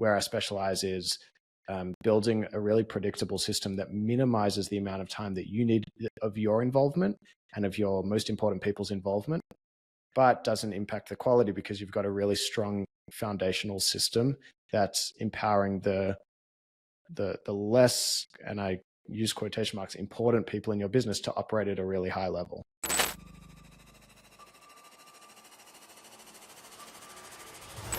where I specialize is building a really predictable system that minimizes the amount of time that you need of your involvement and of your most important people's involvement, but doesn't impact the quality because you've got a really strong foundational system that's empowering the less, and I use quotation marks, important people in your business to operate at a really high level.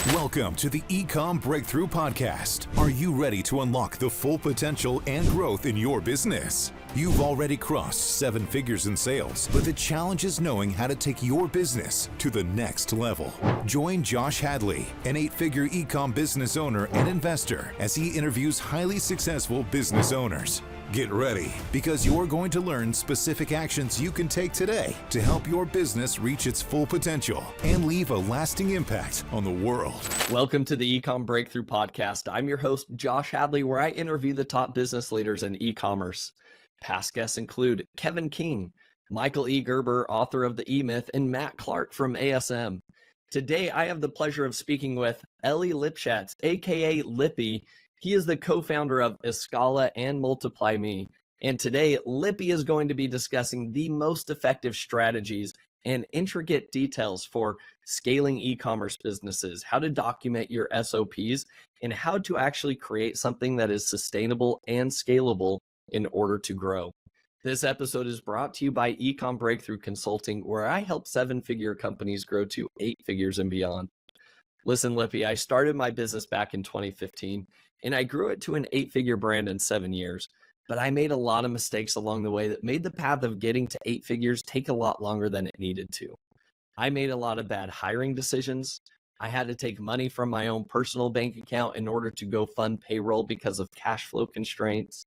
Welcome to the Ecomm Breakthrough podcast. Are you ready to unlock the full potential and growth in your business? You've already crossed 7 figures in sales, but the challenge is knowing how to take your business to the next level. Join Josh Hadley, an 8-figure Ecomm business owner and investor, as he interviews highly successful business owners. Get ready, because you're going to learn specific actions you can take today to help your business reach its full potential and leave a lasting impact on the world. Welcome to the Ecomm Breakthrough podcast. I'm your host, Josh Hadley, where I interview the top business leaders in e-commerce. Past guests include Kevin King, Michael E. Gerber, author of The E-Myth, and Matt Clark from ASM. Today, I have the pleasure of speaking with Eli Lipshatz, aka Lippy. He is the co-founder of Escala and MultiplyMii. And today, Lippy is going to be discussing the most effective strategies and intricate details for scaling e-commerce businesses, how to document your SOPs, and how to actually create something that is sustainable and scalable in order to grow. This episode is brought to you by Ecomm Breakthrough Consulting, where I help 7-figure companies grow to 8 figures and beyond. Listen, Lippy, I started my business back in 2015, and I grew it to an 8-figure brand in 7 years. But I made a lot of mistakes along the way that made the path of getting to 8 figures take a lot longer than it needed to. I made a lot of bad hiring decisions. I had to take money from my own personal bank account in order to go fund payroll because of cash flow constraints.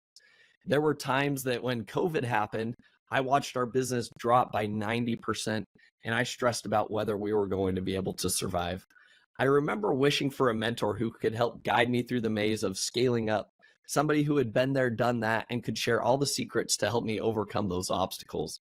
There were times that when COVID happened, I watched our business drop by 90%, and I stressed about whether we were going to be able to survive. I remember wishing for a mentor who could help guide me through the maze of scaling up, somebody who had been there, done that, and could share all the secrets to help me overcome those obstacles.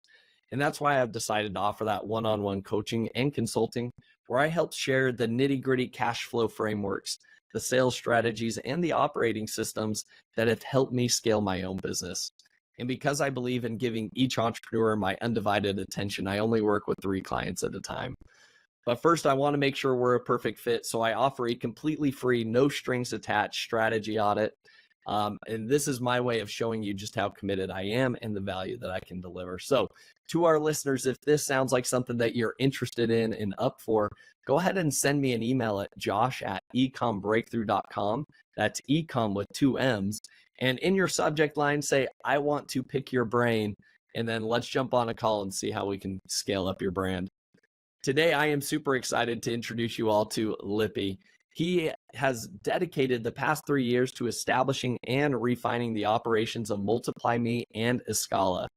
And that's why I've decided to offer that one-on-one coaching and consulting, where I help share the nitty-gritty cash flow frameworks, the sales strategies, and the operating systems that have helped me scale my own business. And because I believe in giving each entrepreneur my undivided attention, I only work with 3 clients at a time. But first, I want to make sure we're a perfect fit, so I offer a completely free, no strings attached strategy audit. And this is my way of showing you just how committed I am and the value that I can deliver. So to our listeners, if this sounds like something that you're interested in and up for, go ahead and send me an email at josh@ecommbreakthrough.com. That's Ecomm with 2 M's. And in your subject line, say, I want to pick your brain, and then let's jump on a call and see how we can scale up your brand. Today, I am super excited to introduce you all to Lippy. He has dedicated the past 3 years to establishing and refining the operations of MultiplyMii and Escala.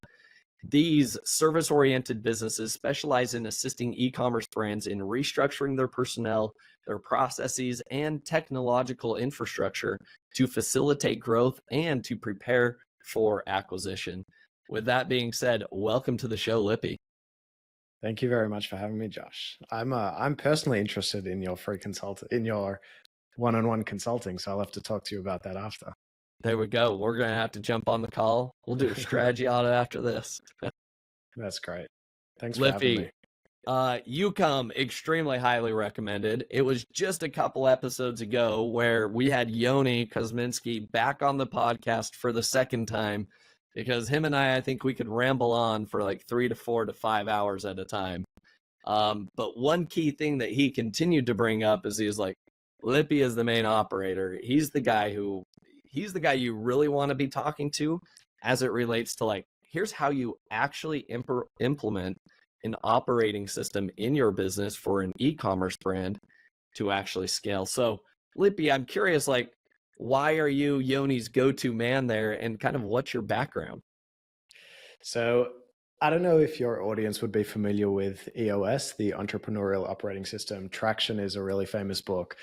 These service-oriented businesses specialize in assisting e-commerce brands in restructuring their personnel, their processes, and technological infrastructure to facilitate growth and to prepare for acquisition. With that being said, welcome to the show, Lippy. Thank you very much for having me, Josh. I'm personally interested in your in your one-on-one consulting, so I'll have to talk to you about that after. There we go. We're going to have to jump on the call. We'll do a strategy audit after this. That's great. Thanks for having me. You come extremely highly recommended. It was just a couple episodes ago where we had Yoni Kosminski back on the podcast for the second time, because him and I think we could ramble on for like 3 to 4 to 5 hours at a time. But one key thing that he continued to bring up is he's like, Lippy is the main operator. He's the guy you really want to be talking to as it relates to like, here's how you actually implement an operating system in your business for an e-commerce brand to actually scale. So Lippy, I'm curious, like, why are you Yoni's go-to man there, and kind of what's your background? So I don't know if your audience would be familiar with EOS, the Entrepreneurial Operating System. Traction is a really famous book.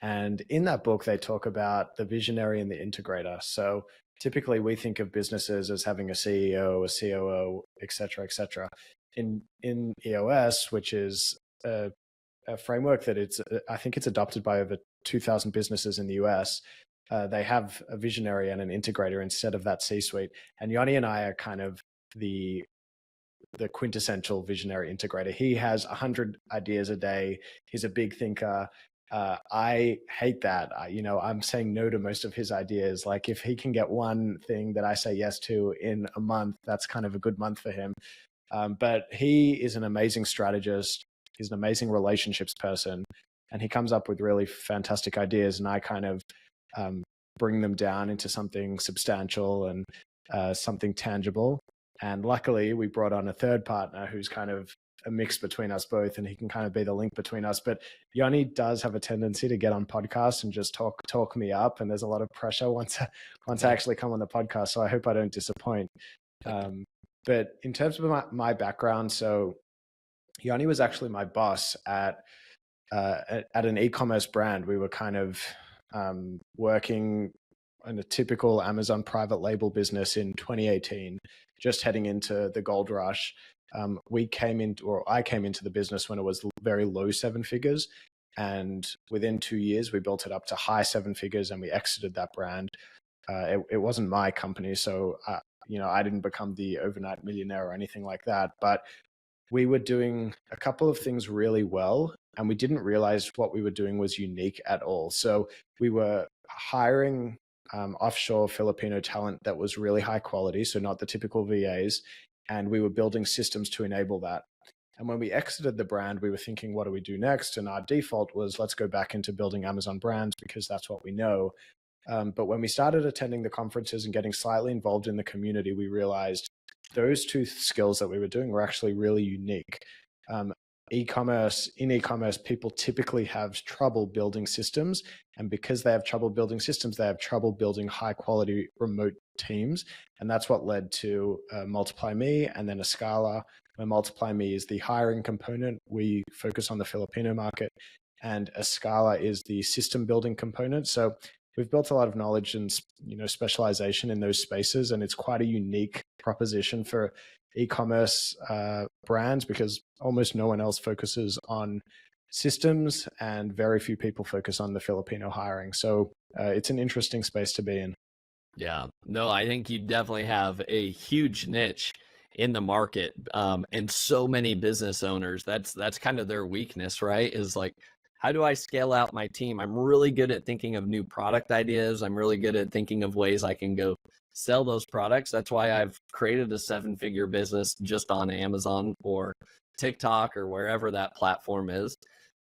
And in that book, they talk about the visionary and the integrator. So typically we think of businesses as having a CEO, a COO, et cetera, et cetera. In EOS, which is a framework that I think it's adopted by over 2,000 businesses in the US, they have a visionary and an integrator instead of that C-suite. And Yanni and I are kind of the quintessential visionary integrator. He has 100 ideas a day. He's a big thinker. I hate that. I'm saying no to most of his ideas. Like if he can get one thing that I say yes to in a month, that's kind of a good month for him. But he is an amazing strategist. He's an amazing relationships person, and he comes up with really fantastic ideas. And I kind of bring them down into something substantial and something tangible. And luckily, we brought on a third partner who's kind of a mix between us both, and he can kind of be the link between us. But Yanni does have a tendency to get on podcasts and just talk me up, and there's a lot of pressure once I actually come on the podcast. So I hope I don't disappoint. But in terms of my background, so Yanni was actually my boss at an e-commerce brand. We were kind of working in a typical Amazon private label business in 2018, just heading into the gold rush. I came into the business when it was very low seven figures. And within 2 years, we built it up to high seven figures, and we exited that brand. It wasn't my company, so I didn't become the overnight millionaire or anything like that. But we were doing a couple of things really well, and we didn't realize what we were doing was unique at all. So we were hiring offshore Filipino talent that was really high quality, so not the typical VAs, and we were building systems to enable that. And when we exited the brand, we were thinking, what do we do next? And our default was, let's go back into building Amazon brands because that's what we know. But when we started attending the conferences and getting slightly involved in the community, we realized those two skills that we were doing were actually really unique. In e-commerce, people typically have trouble building systems. And because they have trouble building systems, they have trouble building high quality remote teams. And that's what led to MultiplyMii and then Escala, where MultiplyMii is the hiring component. We focus on the Filipino market, and Escala is the system building component. So we've built a lot of knowledge and specialization in those spaces, and it's quite a unique proposition for e-commerce brands because almost no one else focuses on systems, and very few people focus on the Filipino hiring. So it's an interesting space to be in. Yeah, no, I think you definitely have a huge niche in the market, and so many business owners, that's kind of their weakness, right? Is like, how do I scale out my team? I'm really good at thinking of new product ideas. I'm really good at thinking of ways I can go sell those products. That's why I've created a 7-figure business just on Amazon or TikTok or wherever that platform is.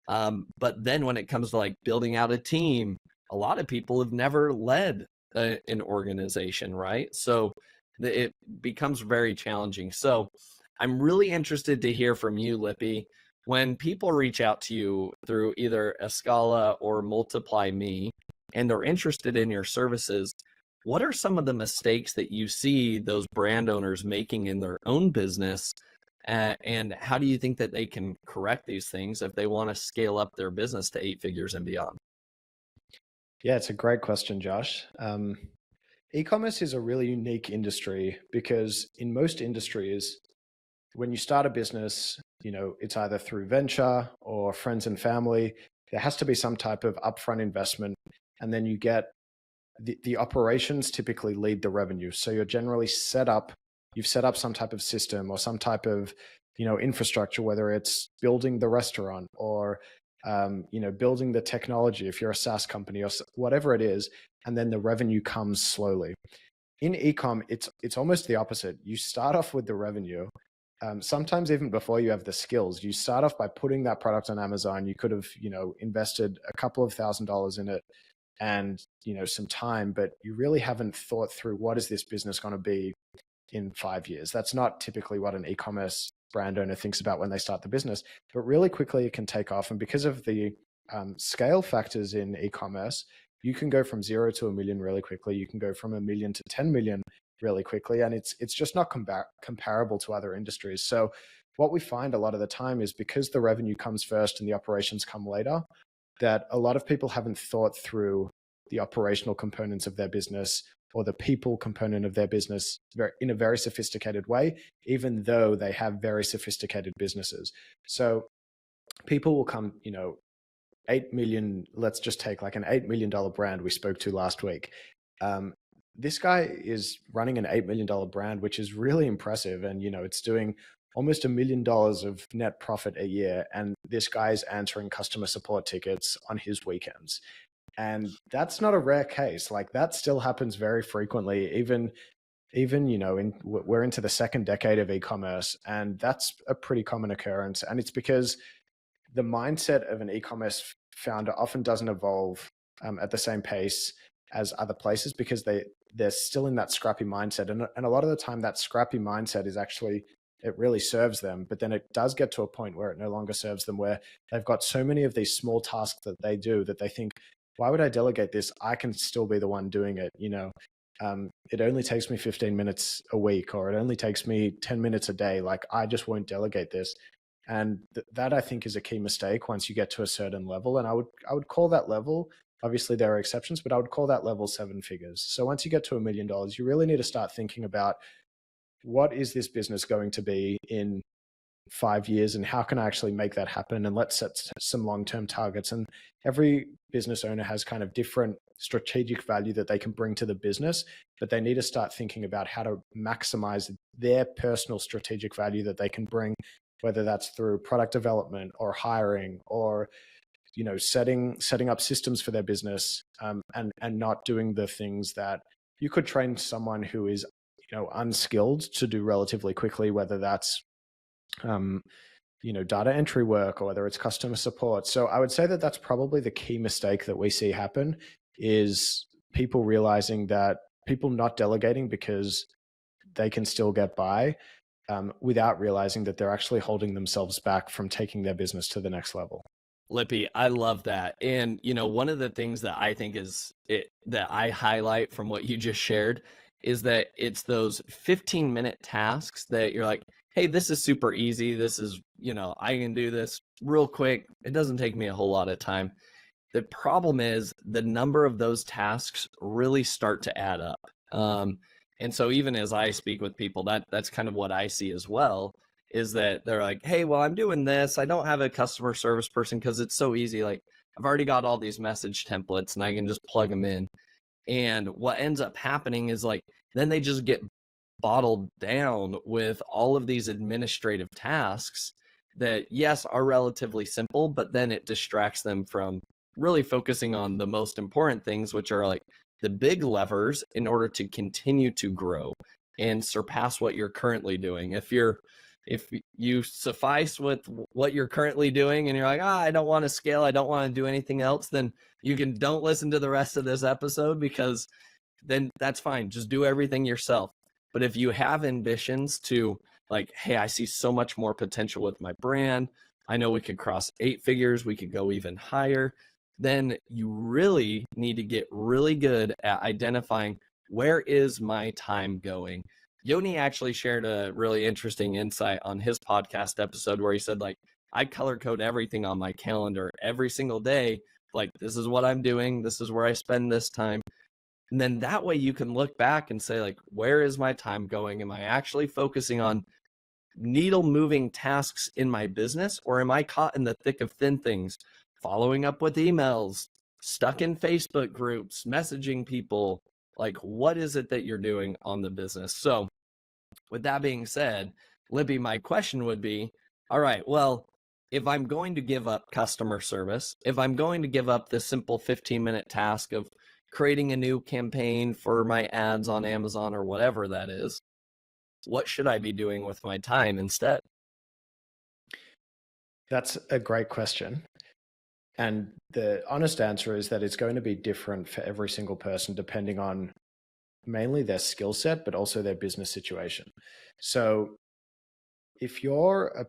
But then when it comes to like building out a team, a lot of people have never led an organization, right? So it becomes very challenging. So I'm really interested to hear from you, Lippy. When people reach out to you through either Escala or MultiplyMii and they're interested in your services, what are some of the mistakes that you see those brand owners making in their own business? And how do you think that they can correct these things if they want to scale up their business to 8 figures and beyond? Yeah, it's a great question, Josh. E-commerce is a really unique industry because in most industries, when you start a business, it's either through venture or friends and family. There has to be some type of upfront investment, and then you get the operations typically lead the revenue. So you're generally you've set up some type of system or some type of, infrastructure, whether it's building the restaurant or, building the technology, if you're a SaaS company or whatever it is, and then the revenue comes slowly. In e-com, it's almost the opposite. You start off with the revenue. Sometimes even before you have the skills, you start off by putting that product on Amazon. You could have, invested a couple of $1,000s in it and, some time, but you really haven't thought through what is this business going to be in 5 years. That's not typically what an e-commerce brand owner thinks about when they start the business, but really quickly it can take off. And because of the scale factors in e-commerce, you can go from 0 to 1 million really quickly. You can go from 1 million to 10 million really quickly. And it's just not comparable to other industries. So what we find a lot of the time is because the revenue comes first and the operations come later, that a lot of people haven't thought through the operational components of their business or the people component of their business in a very sophisticated way, even though they have very sophisticated businesses. So people will come, $8 million, let's just take like an $8 million brand we spoke to last week. This guy is running an $8 million brand, which is really impressive. And, it's doing almost $1 million of net profit a year. And this guy is answering customer support tickets on his weekends. And that's not a rare case. Like, that still happens very frequently, even we're into the second decade of e-commerce, and that's a pretty common occurrence. And it's because the mindset of an e-commerce founder often doesn't evolve at the same pace as other places, because they're still in that scrappy mindset. And a lot of the time that scrappy mindset is actually, it really serves them, but then it does get to a point where it no longer serves them, where they've got so many of these small tasks that they do that they think, why would I delegate this? I can still be the one doing it. It only takes me 15 minutes a week, or it only takes me 10 minutes a day. Like, I just won't delegate this. And that I think is a key mistake once you get to a certain level. And I would call that level, obviously there are exceptions, but I would call that level 7 figures. So once you get to $1 million, you really need to start thinking about, what is this business going to be in 5 years, and how can I actually make that happen? And let's set some long-term targets. And every business owner has kind of different strategic value that they can bring to the business, but they need to start thinking about how to maximize their personal strategic value that they can bring, whether that's through product development or hiring, or setting up systems for their business, and not doing the things that you could train someone who is unskilled to do relatively quickly, whether that's data entry work, or whether it's customer support. So I would say that that's probably the key mistake that we see happen, is people realizing that people not delegating because they can still get by, without realizing that they're actually holding themselves back from taking their business to the next level. Lippy, I love that. And, one of the things that I think that I highlight from what you just shared is that it's those 15-minute tasks that you're like, hey, this is super easy. This is, I can do this real quick. It doesn't take me a whole lot of time. The problem is the number of those tasks really start to add up. And so even as I speak with people, that's kind of what I see as well, is that they're like, hey, well, I'm doing this. I don't have a customer service person because it's so easy. Like, I've already got all these message templates and I can just plug them in. And what ends up happening is, like, then they just get bottled down with all of these administrative tasks that, yes, are relatively simple, but then it distracts them from really focusing on the most important things, which are like the big levers in order to continue to grow and surpass what you're currently doing. If you suffice with what you're currently doing and you're like, I don't want to scale, I don't want to do anything else, then don't listen to the rest of this episode, because then that's fine. Just do everything yourself. But if you have ambitions to, like, hey, I see so much more potential with my brand, I know we could cross 8 figures, we could go even higher, then you really need to get really good at identifying, where is my time going? Yoni actually shared a really interesting insight on his podcast episode where he said, like, I color code everything on my calendar every single day. Like, this is what I'm doing. This is where I spend this time. And then that way you can look back and say, like, where is my time going? Am I actually focusing on needle moving tasks in my business, or am I caught in the thick of thin things, following up with emails, stuck in Facebook groups, messaging people? Like, what is it that you're doing on the business? So with that being said, Lippy, my question would be, all right, well, if I'm going to give up customer service, if I'm going to give up the simple 15-minute task of creating a new campaign for my ads on Amazon or whatever that is, what should I be doing with my time instead? That's a great question. And the honest answer is that it's going to be different for every single person, depending on mainly their skill set, but also their business situation. So if you're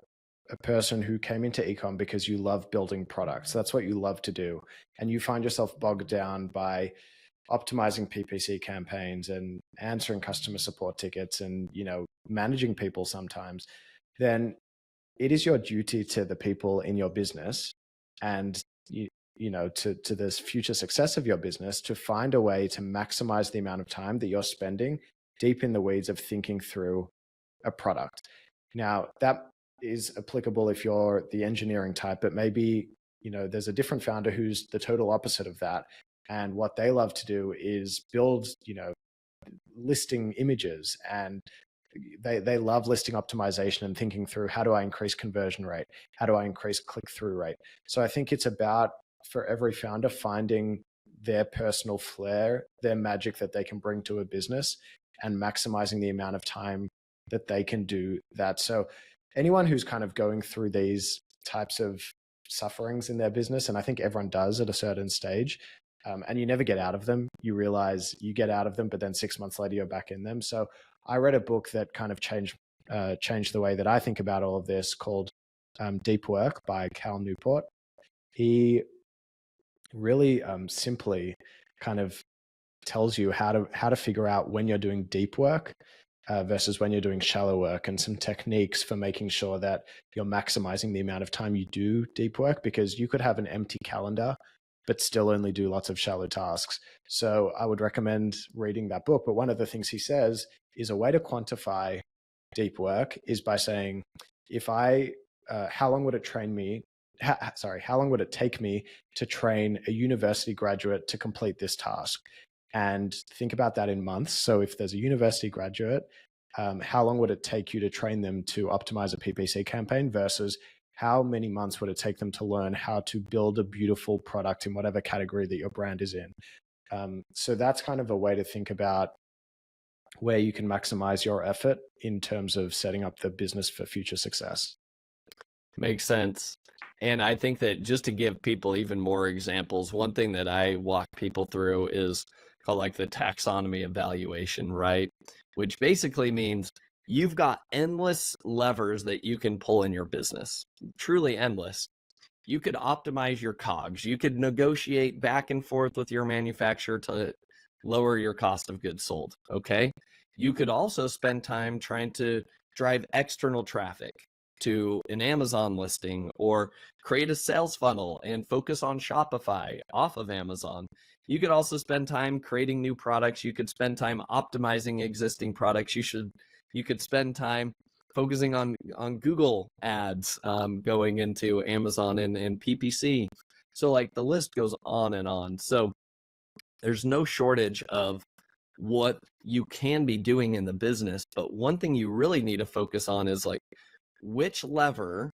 a person who came into ecom because you love building products, that's what you love to do, and you find yourself bogged down by optimizing PPC campaigns and answering customer support tickets and, managing people sometimes, then it is your duty to the people in your business and to this future success of your business to find a way to maximize the amount of time that you're spending deep in the weeds of thinking through a product. Now, that is applicable if you're the engineering type, but maybe there's a different founder who's the total opposite of that. And what they love to do is build, listing images, and they love listing optimization and thinking through, how do I increase conversion rate? How do I increase click-through rate? So I think it's about, for every founder, finding their personal flair, their magic that they can bring to a business, and maximizing the amount of time that they can do that. So anyone who's kind of going through these types of sufferings in their business, and I think everyone does at a certain stage, and you never get out of them. You realize you get out of them, but then 6 months later you're back in them. So I read a book that kind of changed the way that I think about all of this, called Deep Work by Cal Newport. He really simply kind of tells you how to figure out when you're doing deep work versus when you're doing shallow work, and some techniques for making sure that you're maximizing the amount of time you do deep work, because you could have an empty calendar but still only do lots of shallow tasks. So I would recommend reading that book. But one of the things he says is a way to quantify deep work is by saying, how long would it take me to train a university graduate to complete this task? And think about that in months. So if there's a university graduate, how long would it take you to train them to optimize a PPC campaign, versus how many months would it take them to learn how to build a beautiful product in whatever category that your brand is in? So that's kind of a way to think about where you can maximize your effort in terms of setting up the business for future success. Makes sense. And I think that, just to give people even more examples, one thing that I walk people through is called like the taxonomy evaluation, right? Which basically means you've got endless levers that you can pull in your business, truly endless. You could optimize your COGS. You could negotiate back and forth with your manufacturer to lower your cost of goods sold, okay? You could also spend time trying to drive external traffic to an Amazon listing, or create a sales funnel and focus on Shopify off of Amazon. You could also spend time creating new products. You could spend time optimizing existing products. You could spend time focusing on Google ads, going into Amazon and PPC. So like the list goes on and on. So there's no shortage of what you can be doing in the business. But one thing you really need to focus on is like, which lever,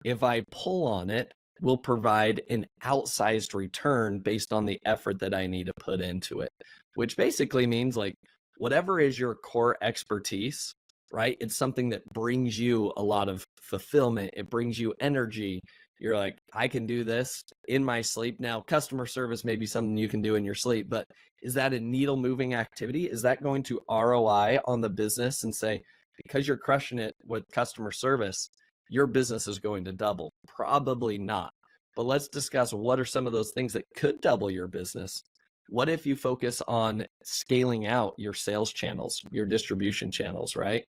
if I pull on it, will provide an outsized return based on the effort that I need to put into it, which basically means like whatever is your core expertise, right? It's something that brings you a lot of fulfillment. It brings you energy. You're like, I can do this in my sleep. Now, customer service may be something you can do in your sleep, but is that a needle moving activity? Is that going to ROI on the business and say, because you're crushing it with customer service, your business is going to double? Probably not. But let's discuss, what are some of those things that could double your business? What if you focus on scaling out your sales channels, your distribution channels, right?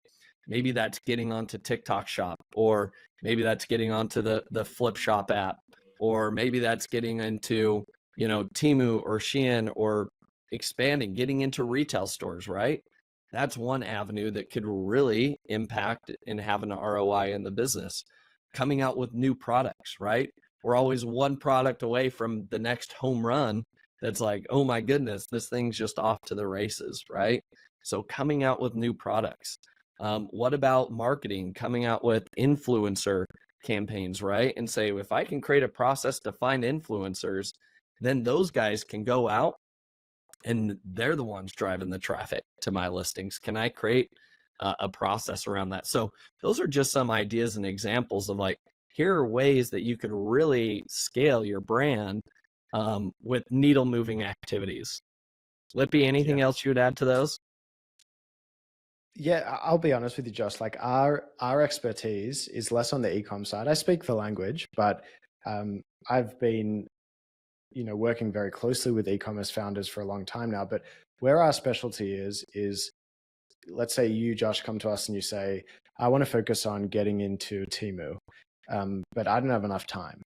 Maybe that's getting onto TikTok Shop, or maybe that's getting onto the Flip Shop app, or maybe that's getting into, Temu or Shein, or expanding, getting into retail stores, right? That's one avenue that could really impact and have an ROI in the business. Coming out with new products, right? We're always one product away from the next home run that's like, oh my goodness, this thing's just off to the races, right? So coming out with new products. What about marketing? Coming out with influencer campaigns, right? And say, if I can create a process to find influencers, then those guys can go out and they're the ones driving the traffic to my listings. Can I create a process around that? So those are just some ideas and examples of like, here are ways that you could really scale your brand with needle moving activities. Lippy, anything else you would add to those? Yeah, I'll be honest with you, Josh. Like our expertise is less on the ecom side. I speak the language, but I've been working very closely with e-commerce founders for a long time now. But where our specialty is let's say you, Josh, come to us and you say, I want to focus on getting into Temu, but I don't have enough time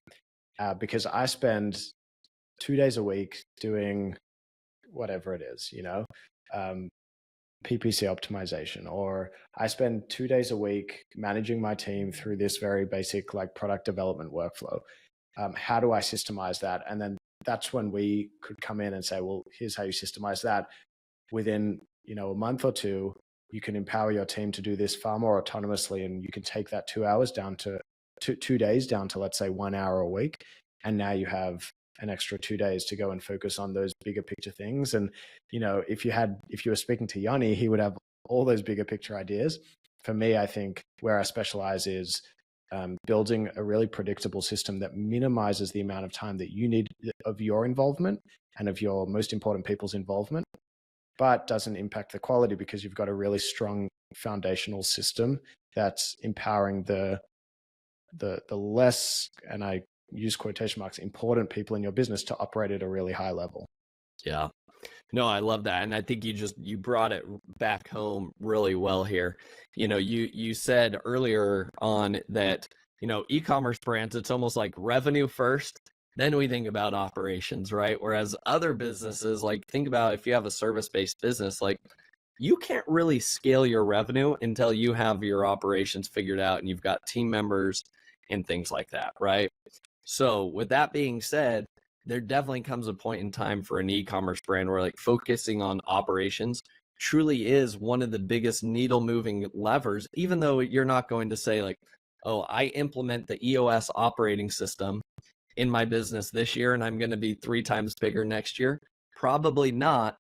because I spend 2 days a week doing whatever it is, PPC optimization, or I spend 2 days a week managing my team through this very basic like product development workflow. how do I systemize that? And then that's when we could come in and say, well, here's how you systemize that. Within, a month or two, you can empower your team to do this far more autonomously, and you can take that 2 hours down to 2 days down to, let's say, 1 hour a week. And now you have an extra 2 days to go and focus on those bigger picture things. And, if you were speaking to Yanni, he would have all those bigger picture ideas. For me, I think where I specialize is building a really predictable system that minimizes the amount of time that you need of your involvement and of your most important people's involvement, but doesn't impact the quality, because you've got a really strong foundational system that's empowering the less, and I use quotation marks, important people in your business to operate at a really high level. Yeah. No, I love that. And I think you brought it back home really well here. You said earlier on that, e-commerce brands, it's almost like revenue first, then we think about operations, right? Whereas other businesses, like think about if you have a service-based business, like you can't really scale your revenue until you have your operations figured out and you've got team members and things like that, right? So with that being said, there definitely comes a point in time for an e-commerce brand where like focusing on operations truly is one of the biggest needle moving levers, even though you're not going to say like, oh, I implement the EOS operating system in my business this year and I'm going to be 3 times bigger next year. Probably not.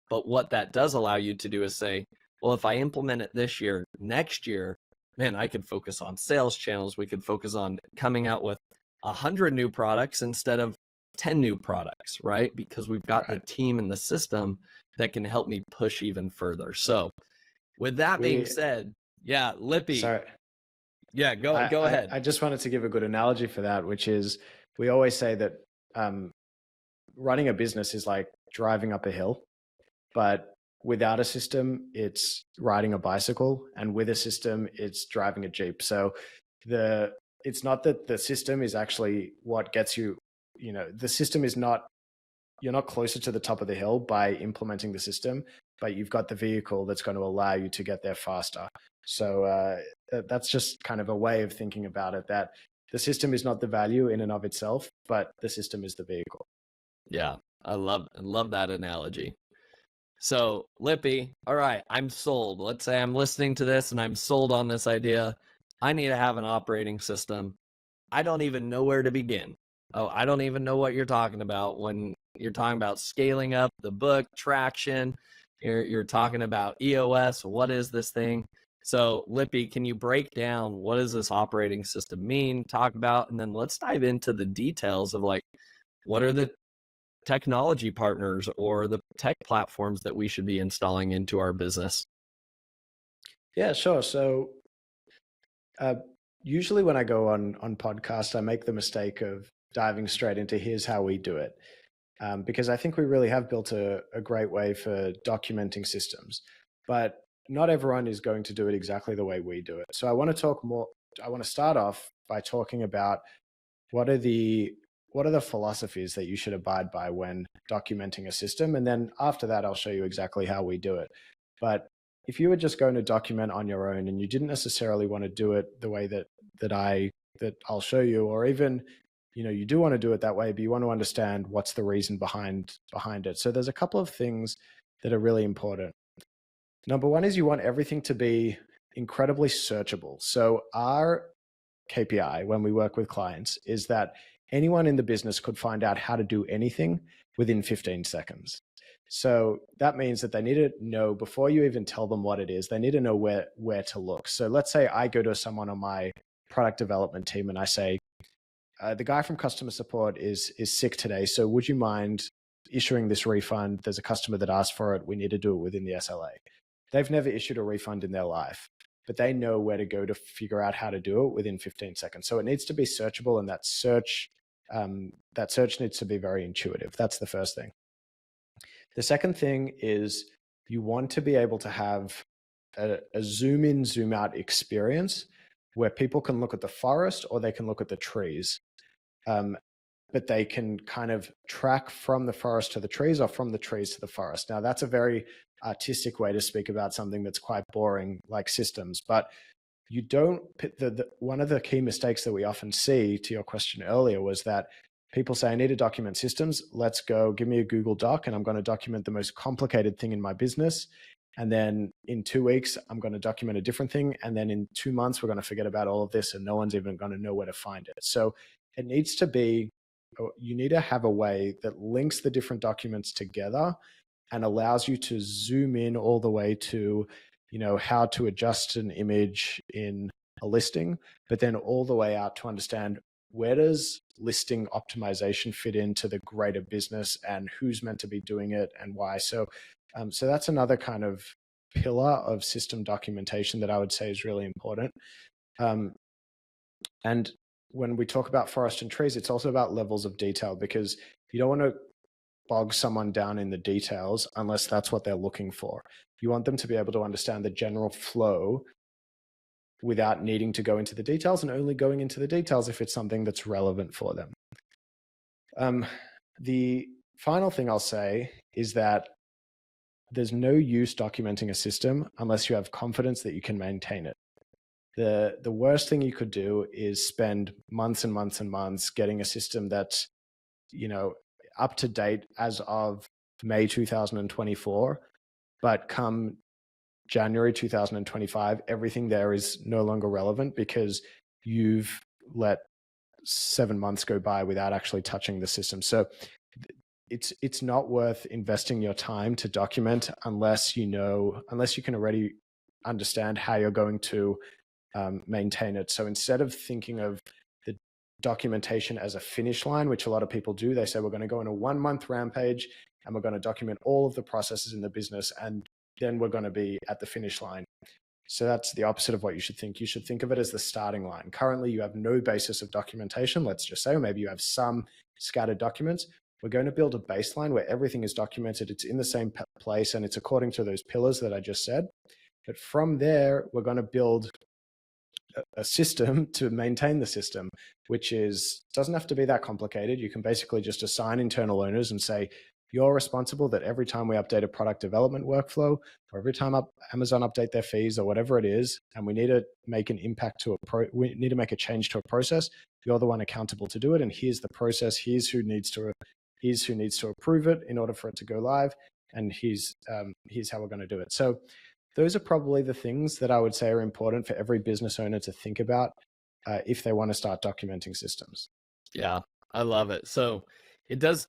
But what that does allow you to do is say, well, if I implement it this year, next year, man, I could focus on sales channels. We could focus on coming out with 100 new products instead of 10 new products, right? Because we've got the team and the system that can help me push even further. So with that being said, yeah, Lippy. Sorry. Yeah, go ahead. I just wanted to give a good analogy for that, which is we always say that running a business is like driving up a hill, but without a system, it's riding a bicycle, and with a system, it's driving a Jeep. So it's not that the system is actually what gets you, the system is not, you're not closer to the top of the hill by implementing the system, but you've got the vehicle that's going to allow you to get there faster. So that's just kind of a way of thinking about it, that the system is not the value in and of itself, but the system is the vehicle. Yeah, I love that analogy. So Lippy, all right, I'm sold. Let's say I'm listening to this and I'm sold on this idea. I need to have an operating system. I don't even know where to begin. Oh, I don't even know what you're talking about when you're talking about scaling up the book, traction. You're talking about EOS. What is this thing? So Lippy, can you break down what does this operating system mean? Talk about, and then let's dive into the details of like, what are the technology partners or the tech platforms that we should be installing into our business? Yeah, sure. So usually when I go on podcasts, I make the mistake of diving straight into here's how we do it. Because I think we really have built a great way for documenting systems, but not everyone is going to do it exactly the way we do it. So I want to start off by talking about what are the philosophies that you should abide by when documenting a system. And then after that, I'll show you exactly how we do it. But if you were just going to document on your own and you didn't necessarily want to do it the way that I'll show you, or even, you do want to do it that way, but you want to understand what's the reason behind it. So there's a couple of things that are really important. Number one is you want everything to be incredibly searchable. So our KPI when we work with clients is that anyone in the business could find out how to do anything within 15 seconds. So that means that they need to know, before you even tell them what it is, they need to know where to look. So let's say I go to someone on my product development team and I say, the guy from customer support is sick today, so would you mind issuing this refund? There's a customer that asked for it. We need to do it within the SLA. They've never issued a refund in their life, but they know where to go to figure out how to do it within 15 seconds. So it needs to be searchable, and that search needs to be very intuitive. That's the first thing. The second thing is you want to be able to have a zoom in, zoom out experience where people can look at the forest or they can look at the trees. But they can kind of track from the forest to the trees or from the trees to the forest. Now, that's a very artistic way to speak about something that's quite boring, like systems. But you don't, one of the key mistakes that we often see, to your question earlier, was that people say, I need to document systems. Let's go, give me a Google Doc, and I'm going to document the most complicated thing in my business. And then in 2 weeks, I'm going to document a different thing. And then in 2 months, we're going to forget about all of this and no one's even going to know where to find it. So it needs to be, you need to have a way that links the different documents together and allows you to zoom in all the way to, how to adjust an image in a listing, but then all the way out to understand where does listing optimization fit into the greater business and who's meant to be doing it and why. So that's another kind of pillar of system documentation that I would say is really important. And when we talk about forest and trees, it's also about levels of detail, because you don't want to bog someone down in the details unless that's what they're looking for. You want them to be able to understand the general flow without needing to go into the details, and only going into the details if it's something that's relevant for them. The final thing I'll say is that there's no use documenting a system unless you have confidence that you can maintain it. The worst thing you could do is spend months and months and months getting a system that's, up to date as of May 2024, but come January 2025, everything there is no longer relevant because you've let 7 months go by without actually touching the system. So it's not worth investing your time to document unless you can already understand how you're going to maintain it. So instead of thinking of the documentation as a finish line, which a lot of people do, they say we're going to go on a 1 month rampage and we're going to document all of the processes in the business, and then we're going to be at the finish line. So that's the opposite of what you should think. You should think of it as the starting line. Currently, you have no basis of documentation, let's just say, or maybe you have some scattered documents. We're going to build a baseline where everything is documented, it's in the same place, and it's according to those pillars that I just said. But from there, we're going to build a system to maintain the system, which doesn't have to be that complicated. You can basically just assign internal owners and say, you're responsible that every time we update a product development workflow, or every time Amazon update their fees or whatever it is, and we need to make an impact to we need to make a change to a process, you're the one accountable to do it. And here's the process. Here's who needs to approve it in order for it to go live. And here's how we're going to do it. So those are probably the things that I would say are important for every business owner to think about if they want to start documenting systems. Yeah, I love it. So it does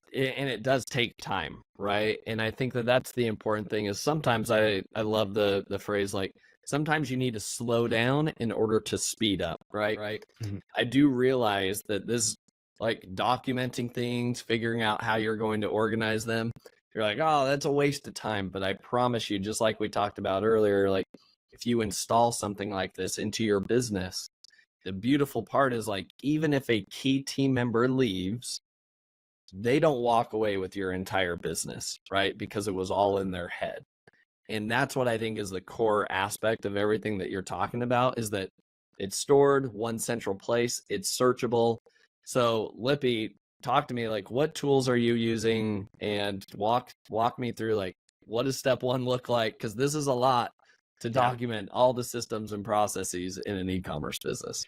take time, right? And I think that's the important thing. Is sometimes I love the phrase, like, sometimes you need to slow down in order to speed up, right? Mm-hmm. I do realize that this, like, documenting things, figuring out how you're going to organize them, you're like, oh, that's a waste of time. But I promise you, just like we talked about earlier, like, if you install something like this into your business, the beautiful part is, like, even if a key team member leaves, they don't walk away with your entire business, right? Because it was all in their head. And that's what I think is the core aspect of everything that you're talking about, is that it's stored one central place, it's searchable. So Lippy, talk to me, like, what tools are you using, and walk me through, like, what does step one look like? Because this is a lot to document all the systems and processes in an e-commerce business.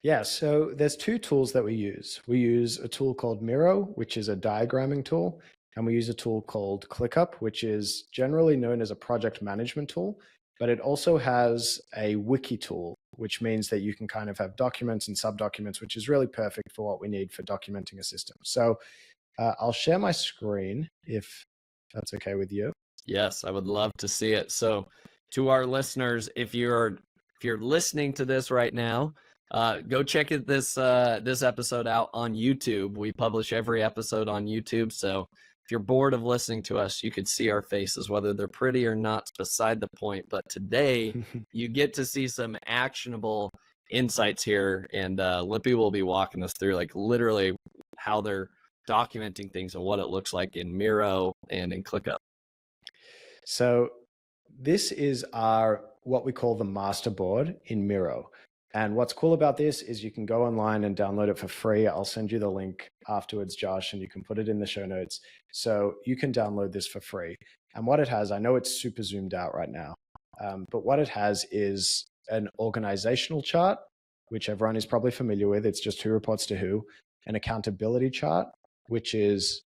Yeah, so there's 2 tools that we use. We use a tool called Miro, which is a diagramming tool, and we use a tool called ClickUp, which is generally known as a project management tool, but it also has a wiki tool, which means that you can kind of have documents and sub-documents, which is really perfect for what we need for documenting a system. So I'll share my screen if that's okay with you. Yes, I would love to see it. So to our listeners, if you're listening to this right now, go check this episode out on YouTube. We publish every episode on YouTube. So if you're bored of listening to us, you could see our faces. Whether they're pretty or not, beside the point. But today you get to see some actionable insights here. And Lippy will be walking us through, like, literally how they're documenting things and what it looks like in Miro and in ClickUp. So this is what we call the master board in Miro. And what's cool about this is you can go online and download it for free. I'll send you the link afterwards, Josh, and you can put it in the show notes. So you can download this for free. And what it has, I know it's super zoomed out right now, but what it has is an organizational chart, which everyone is probably familiar with. It's just who reports to who. An accountability chart, which is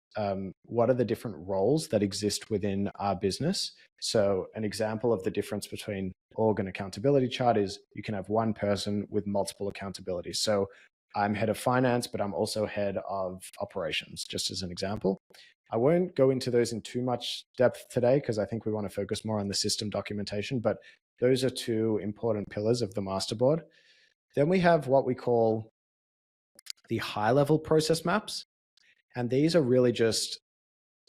what are the different roles that exist within our business. So an example of the difference between org and accountability chart is you can have one person with multiple accountabilities. So I'm head of finance, but I'm also head of operations, just as an example. I won't go into those in too much depth today because I think we want to focus more on the system documentation, but those are two important pillars of the masterboard. Then we have what we call the high-level process maps. And these are really just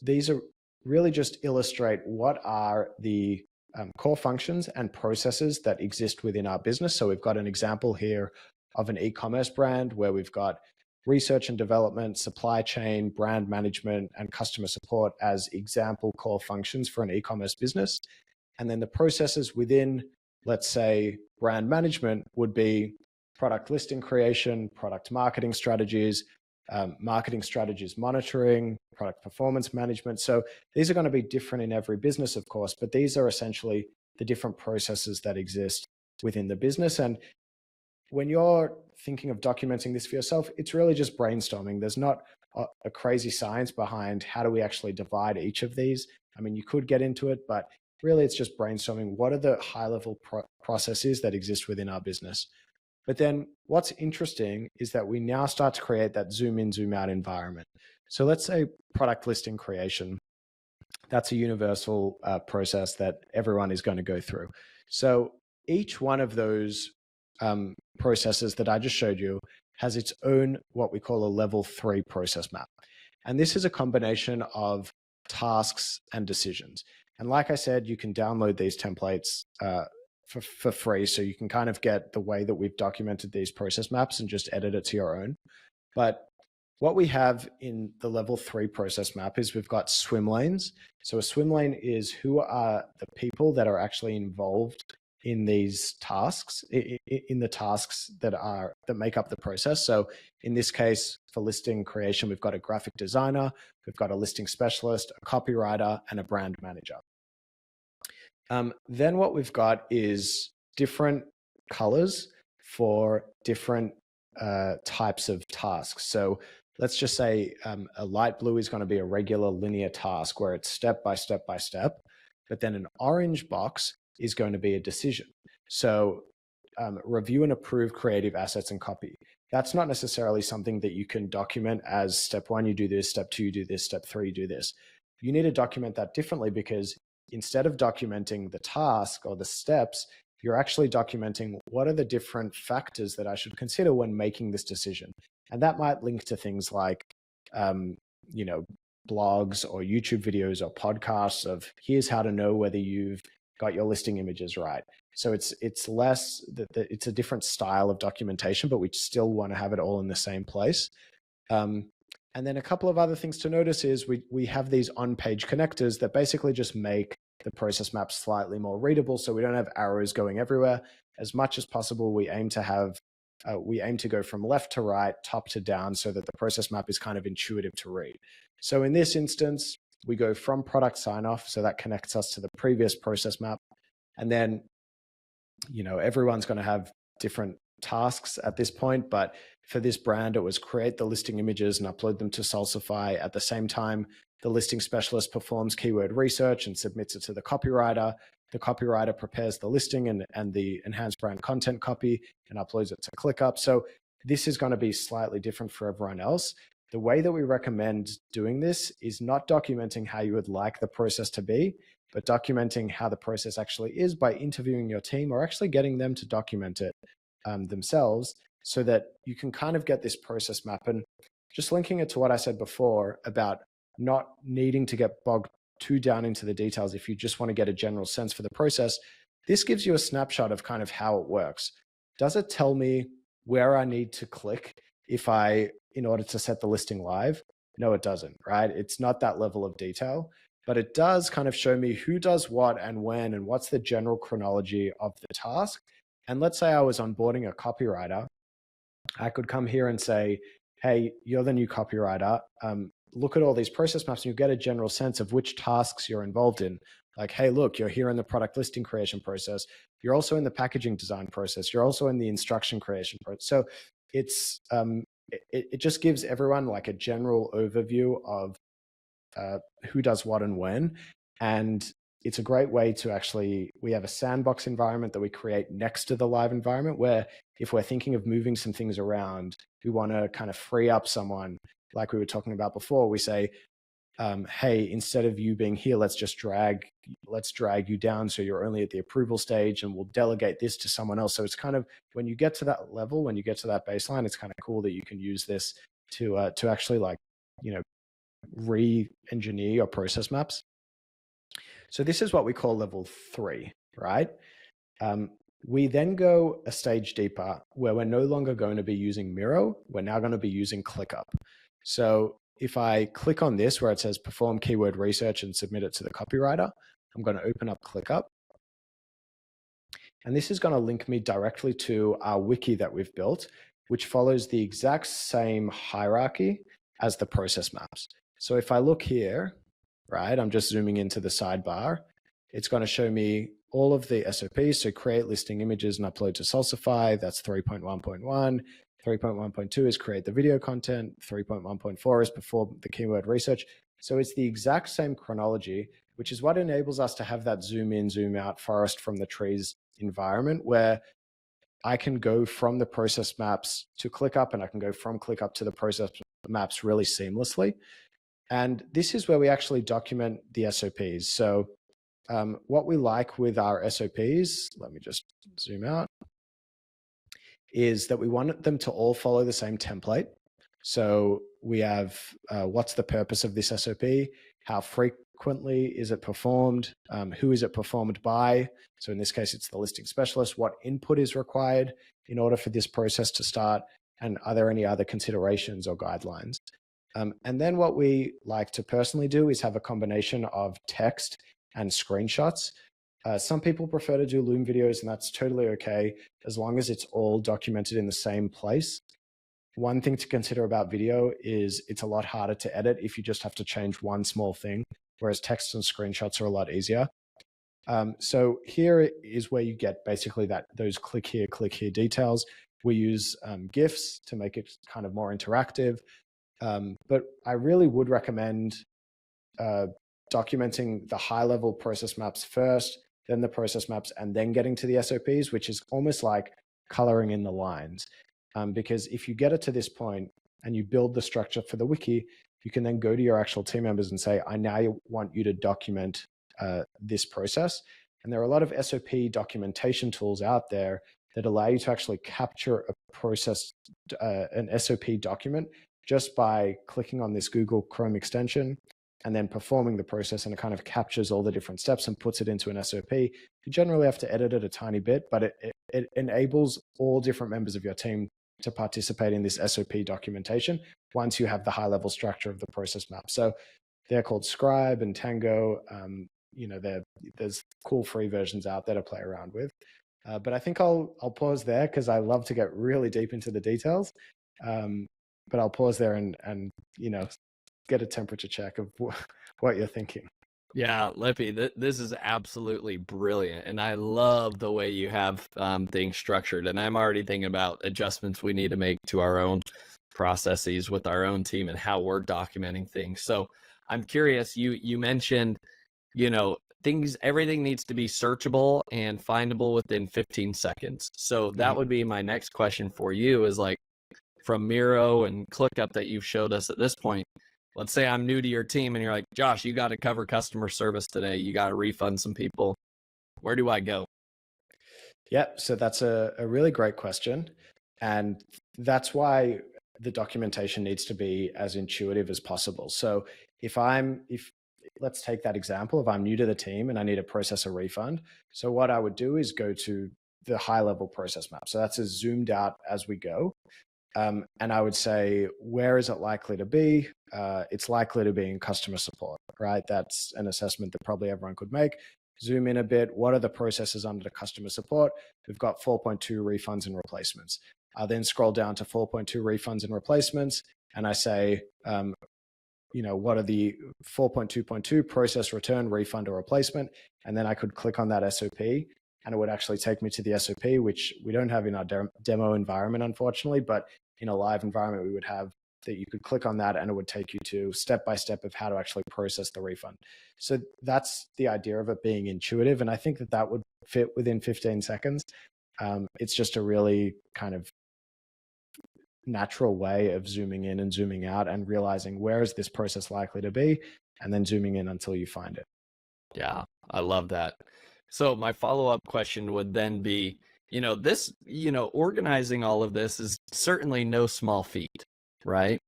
illustrate what are the core functions and processes that exist within our business. So we've got an example here of an e-commerce brand where we've got research and development, supply chain, brand management, and customer support as example core functions for an e-commerce business. And then the processes within, let's say, brand management would be product listing creation, product marketing strategies monitoring, product performance management. So these are going to be different in every business, of course, but these are essentially the different processes that exist within the business. And when you're thinking of documenting this for yourself, it's really just brainstorming. There's not a crazy science behind how do we actually divide each of these. I mean, you could get into it, but really it's just brainstorming. What are the high-level processes that exist within our business? But then what's interesting is that we now start to create that zoom in, zoom out environment. So let's say product listing creation. That's a universal process that everyone is going to go through. So each one of those processes that I just showed you has its own, what we call a level 3 process map. And this is a combination of tasks and decisions. And like I said, you can download these templates for free. So you can kind of get the way that we've documented these process maps and just edit it to your own. But what we have in the level 3 process map is we've got swim lanes. So a swim lane is who are the people that are actually involved in these tasks, in the tasks that make up the process. So in this case, for listing creation, we've got a graphic designer, we've got a listing specialist, a copywriter, and a brand manager. Then what we've got is different colors for different types of tasks. So let's just say a light blue is going to be a regular linear task where it's step by step by step, but then an orange box is going to be a decision. So review and approve creative assets and copy. That's not necessarily something that you can document as step 1, you do this, step 2, you do this, step 3, you do this. You need to document that differently because instead of documenting the task or the steps, you're actually documenting what are the different factors that I should consider when making this decision. And that might link to things like, blogs or YouTube videos or podcasts of here's how to know whether you've got your listing images right. So it's less that it's a different style of documentation, but we still want to have it all in the same place. And then a couple of other things to notice is we have these on-page connectors that basically just make the process map slightly more readable. So we don't have arrows going everywhere. As much as possible, we aim to go from left to right, top to down, so that the process map is kind of intuitive to read. So in this instance, we go from product sign-off, so that connects us to the previous process map. And then, everyone's going to have different tasks at this point, but for this brand, it was create the listing images and upload them to Salsify. At the same time, the listing specialist performs keyword research and submits it to the copywriter. The copywriter prepares the listing and the enhanced brand content copy and uploads it to ClickUp. So this is going to be slightly different for everyone else. The way that we recommend doing this is not documenting how you would like the process to be, but documenting how the process actually is by interviewing your team or actually getting them to document it themselves, so that you can kind of get this process map. And just linking it to what I said before about not needing to get bogged too down into the details if you just want to get a general sense for the process, this gives you a snapshot of kind of how it works. Does it tell me where I need to click in order to set the listing live? No, it doesn't, right? It's not that level of detail, but it does kind of show me who does what and when and what's the general chronology of the task. And let's say I was onboarding a copywriter. I could come here and say, hey, you're the new copywriter. look at all these process maps and you get a general sense of which tasks you're involved in. Like, hey, look, you're here in the product listing creation process. You're also in the packaging design process. You're also in the instruction creation process. So it's it just gives everyone like a general overview of who does what and when. And it's a great way to actually, we have a sandbox environment that we create next to the live environment where if we're thinking of moving some things around, we want to kind of free up someone like we were talking about before. We say, hey, instead of you being here, let's drag you down so you're only at the approval stage, and we'll delegate this to someone else. So it's kind of, when you get to that level, when you get to that baseline, it's kind of cool that you can use this to actually, like, you know, re-engineer your process maps. So this is what we call level 3, right? We then go a stage deeper where we're no longer going to be using Miro. We're now going to be using ClickUp. So if I click on this where it says perform keyword research and submit it to the copywriter, I'm going to open up ClickUp. And this is going to link me directly to our wiki that we've built, which follows the exact same hierarchy as the process maps. So if I look here, right, I'm just zooming into the sidebar. It's going to show me all of the SOPs. So create listing images and upload to Salsify. That's 3.1.1. 3.1.2 is create the video content. 3.1.4 is perform the keyword research. So it's the exact same chronology, which is what enables us to have that zoom in, zoom out forest from the trees environment where I can go from the process maps to ClickUp and I can go from ClickUp to the process maps really seamlessly. And this is where we actually document the SOPs. So what we like with our SOPs, let me just zoom out, is that we want them to all follow the same template. So we have what's the purpose of this SOP, how frequently is it performed, who is it performed by. So in this case, it's the listing specialist, what input is required in order for this process to start, and are there any other considerations or guidelines. And then what we like to personally do is have a combination of text and screenshots. Some people prefer to do Loom videos, and that's totally okay, as long as it's all documented in the same place. One thing to consider about video is it's a lot harder to edit if you just have to change one small thing, whereas text and screenshots are a lot easier. So here is where you get basically those click here details. We use GIFs to make it kind of more interactive. But I really would recommend documenting the high-level process maps first, then the process maps, and then getting to the SOPs, which is almost like coloring in the lines. Because if you get it to this point and you build the structure for the wiki, you can then go to your actual team members and say, I now want you to document this process. And there are a lot of SOP documentation tools out there that allow you to actually capture a process, an SOP document, just by clicking on this Google Chrome extension and then performing the process, and it kind of captures all the different steps and puts it into an SOP. You generally have to edit it a tiny bit, but it enables all different members of your team to participate in this SOP documentation once you have the high-level structure of the process map. So they're called Scribe and Tango. You know, there's cool free versions out there to play around with. But I think I'll pause there because I love to get really deep into the details. But I'll pause there and you know, get a temperature check of what you're thinking. Yeah, Lippy, this is absolutely brilliant. And I love the way you have things structured. And I'm already thinking about adjustments we need to make to our own processes with our own team and how we're documenting things. So I'm curious, you mentioned, you know, everything needs to be searchable and findable within 15 seconds. So that would be my next question for you is, like, from Miro and ClickUp that you've showed us at this point, let's say I'm new to your team and you're like, Josh, you got to cover customer service today. You got to refund some people. Where do I go? Yeah, so that's a really great question. And that's why the documentation needs to be as intuitive as possible. So if let's take that example, if I'm new to the team and I need to process a refund. So what I would do is go to the high level process map. So that's as zoomed out as we go. And I would say, where is it likely to be? It's likely to be in customer support, right? That's an assessment that probably everyone could make. Zoom in a bit. What are the processes under the customer support? We've got 4.2 refunds and replacements. I then scroll down to 4.2 refunds and replacements, and I say, what are the 4.2.2 process, return, refund, or replacement? And then I could click on that SOP and it would actually take me to the SOP, which we don't have in our demo environment, unfortunately, but in a live environment, we would have that you could click on that and it would take you to step-by-step of how to actually process the refund. So that's the idea of it being intuitive. And I think that would fit within 15 seconds. It's just a really kind of natural way of zooming in and zooming out and realizing where is this process likely to be, and then zooming in until you find it. Yeah, I love that. So my follow-up question would then be, organizing all of this is certainly no small feat, right?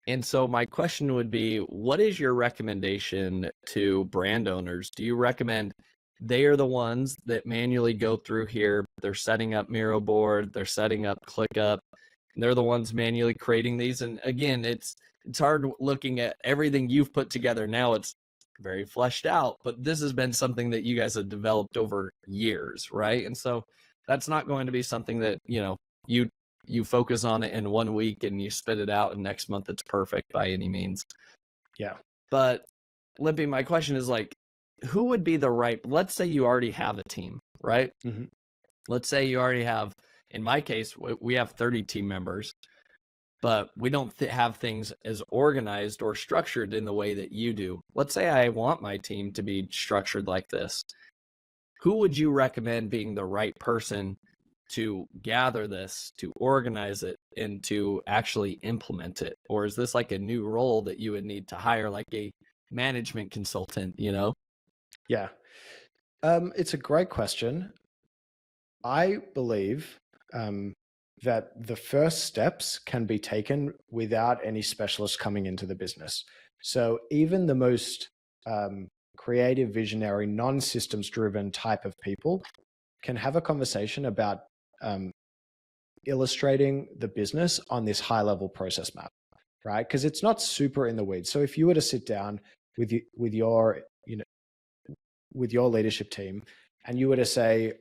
And so my question would be, what is your recommendation to brand owners? Do you recommend they are the ones that manually go through here, they're setting up Miro board, they're setting up ClickUp, they're the ones manually creating these? And again, it's hard looking at everything you've put together now. It's very fleshed out, but this has been something that you guys have developed over years, right? And so that's not going to be something that, you focus on it in 1 week and you spit it out and next month it's perfect by any means. Yeah. But Lippy, my question is who would be the right, let's say you already have a team, right? Mm-hmm. Let's say you already have, in my case, we have 30 team members, but we don't have things as organized or structured in the way that you do. Let's say I want my team to be structured like this. Who would you recommend being the right person to gather this, to organize it, and to actually implement it? Or is this like a new role that you would need to hire, like a management consultant, Yeah. It's a great question. I believe that the first steps can be taken without any specialists coming into the business. So even the most creative, visionary, non-systems driven type of people can have a conversation about illustrating the business on this high level process map, right? Because it's not super in the weeds. So if you were to sit down with your leadership team and you were to say,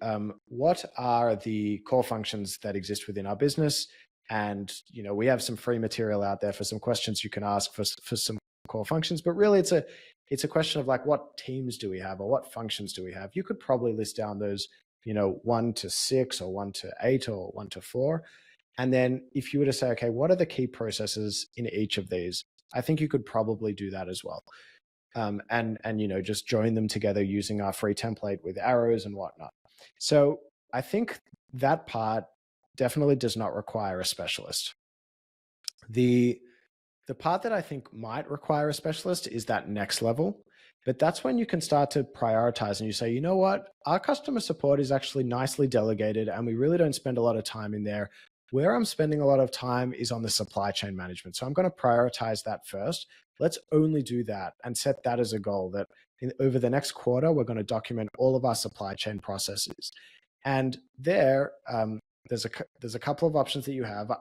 what are the core functions that exist within our business? And, we have some free material out there for some questions you can ask for some core functions, but really it's a question of what teams do we have or what functions do we have? You could probably list down those, 1 to 6 or 1 to 8 or 1 to 4. And then if you were to say, okay, what are the key processes in each of these? I think you could probably do that as well. And just join them together using our free template with arrows and whatnot. So I think that part definitely does not require a specialist. The part that I think might require a specialist is that next level, but that's when you can start to prioritize and you say, you know what, our customer support is actually nicely delegated and we really don't spend a lot of time in there. Where I'm spending a lot of time is on the supply chain management. So I'm going to prioritize that first. Let's only do that and set that as a goal that over the next quarter, we're going to document all of our supply chain processes. And there's a couple of options that you have.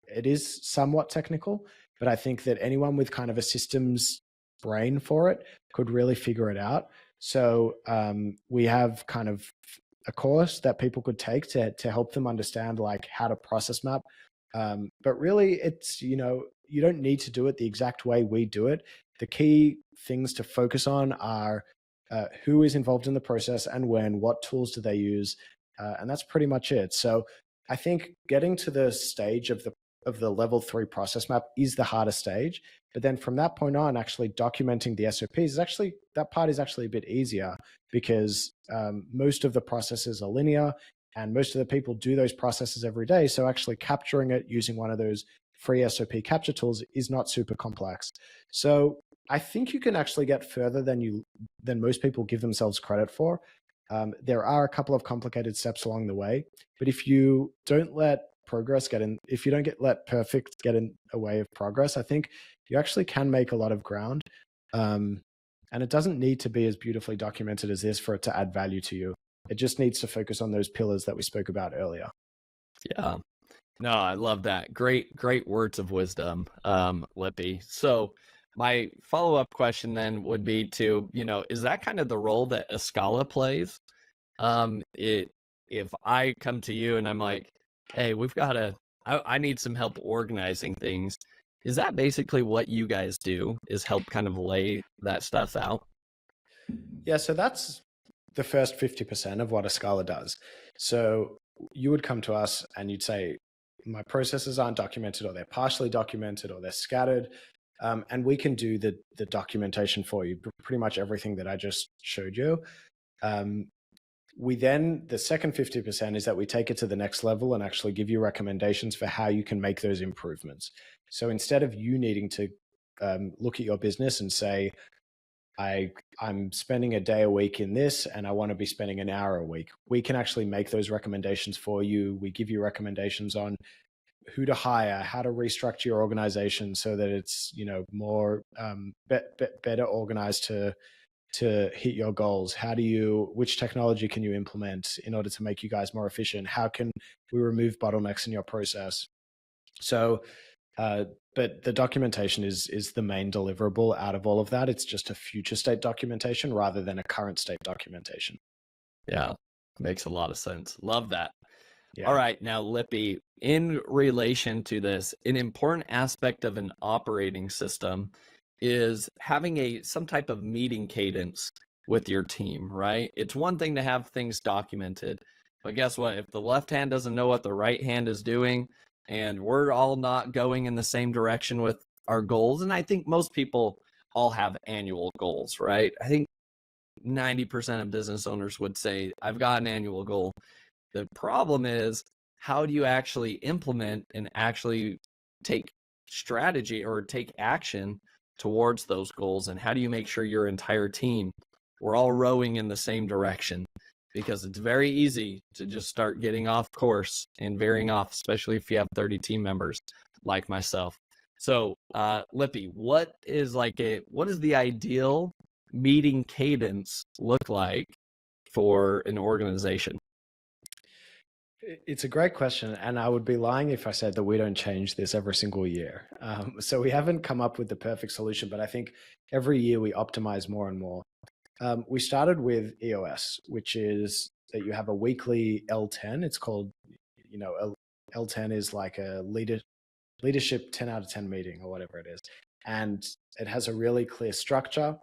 It is somewhat technical, but I think that anyone with kind of a systems brain for it could really figure it out. So we have kind of a course that people could take to help them understand how to process map. But really it's, you don't need to do it the exact way we do it. The key things to focus on are who is involved in the process and when, what tools do they use? And that's pretty much it. So I think getting to the stage of the level 3 process map is the hardest stage. But then from that point on, actually documenting the SOPs that part is actually a bit easier because most of the processes are linear and most of the people do those processes every day. So actually capturing it using one of those free SOP capture tools is not super complex. So I think you can actually get further than most people give themselves credit for. There are a couple of complicated steps along the way, but if you don't let progress if you don't let perfect get in a way of progress, I think you actually can make a lot of ground. And it doesn't need to be as beautifully documented as this for it to add value to you. It just needs to focus on those pillars that we spoke about earlier. Yeah. No, I love that. Great words of wisdom, Lippy. So my follow-up question then would be to, is that kind of the role that Escala plays? If I come to you and I'm like, hey, I need some help organizing things. Is that basically what you guys do, is help kind of lay that stuff out? Yeah, so that's the first 50% of what Escala does. So you would come to us and you'd say, my processes aren't documented, or they're partially documented, or they're scattered. And we can do the documentation for you, pretty much everything that I just showed you. The second 50% is that we take it to the next level and actually give you recommendations for how you can make those improvements. So instead of you needing to look at your business and say, I'm spending a day a week in this and I want to be spending an hour a week, we can actually make those recommendations for you. We give you recommendations on who to hire, how to restructure your organization so that it's, more better organized to hit your goals. Which technology can you implement in order to make you guys more efficient? How can we remove bottlenecks in your process? So, but the documentation is the main deliverable out of all of that. It's just a future state documentation rather than a current state documentation. Yeah, makes a lot of sense. Love that. Yeah. All right, now Lippy, in relation to this, an important aspect of an operating system is having some type of meeting cadence with your team, right? It's one thing to have things documented, but guess what? If the left hand doesn't know what the right hand is doing, and we're all not going in the same direction with our goals, and I think most people all have annual goals, right? I think 90% of business owners would say, I've got an annual goal. The problem is, how do you actually implement and actually take strategy or take action towards those goals? And how do you make sure your entire team, we're all rowing in the same direction? Because it's very easy to just start getting off course and veering off, especially if you have 30 team members like myself. So, Lippy, what is the ideal meeting cadence look like for an organization? It's a great question, and I would be lying if I said that we don't change this every single year. So we haven't come up with the perfect solution, but I think every year we optimize more and more. We started with EOS, which is that you have a weekly L10. It's called, L10 is like a leadership 10 out of 10 meeting or whatever it is. And it has a really clear structure.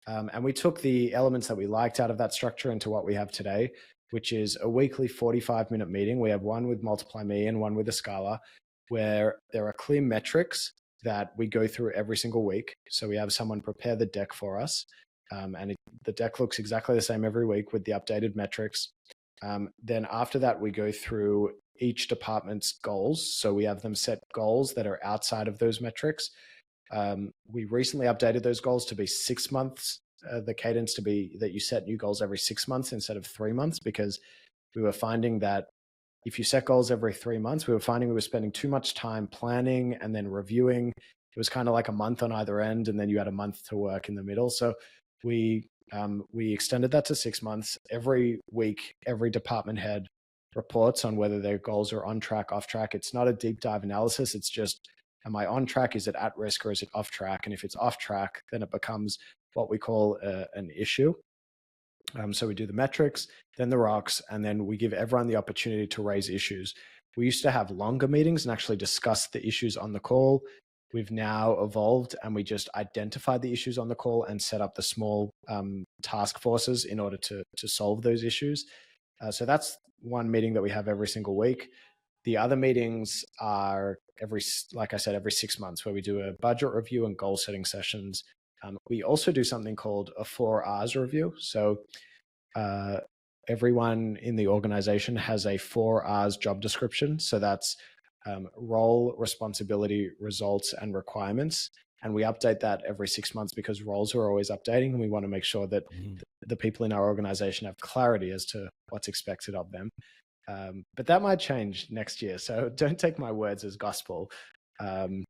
And we took the elements that we liked out of that structure into what we have today, which is a weekly 45-minute meeting. We have one with MultiplyMii and one with Escala, where there are clear metrics that we go through every single week. So we have someone prepare the deck for us. The deck looks exactly the same every week with the updated metrics. Then after that, we go through each department's goals. So we have them set goals that are outside of those metrics. We recently updated those goals to be 6 months, the cadence to be that you set new goals every 6 months instead of 3 months, because we were finding that if you set goals every 3 months, we were spending too much time planning and then reviewing. It was kind of like a month on either end, and then you had a month to work in the middle. So we extended that to 6 months. Every week, every department head reports on whether their goals are on track, off track. It's not a deep dive analysis. It's just, am I on track? Is it at risk, or is it off track? And if it's off track, then it becomes what we call an issue. So we do the metrics, then the rocks, and then we give everyone the opportunity to raise issues. We used to have longer meetings and actually discuss the issues on the call. We've now evolved and we just identify the issues on the call and set up the small task forces in order to solve those issues. So that's one meeting that we have every single week. The other meetings are every 6 months, where we do a budget review and goal setting sessions. We also do something called a 4 R's review. So everyone in the organization has a 4 R's job description. So that's role, responsibility, results, and requirements. And we update that every 6 months because roles are always updating. And we want to make sure that the people in our organization have clarity as to what's expected of them. But that might change next year. So don't take my words as gospel. And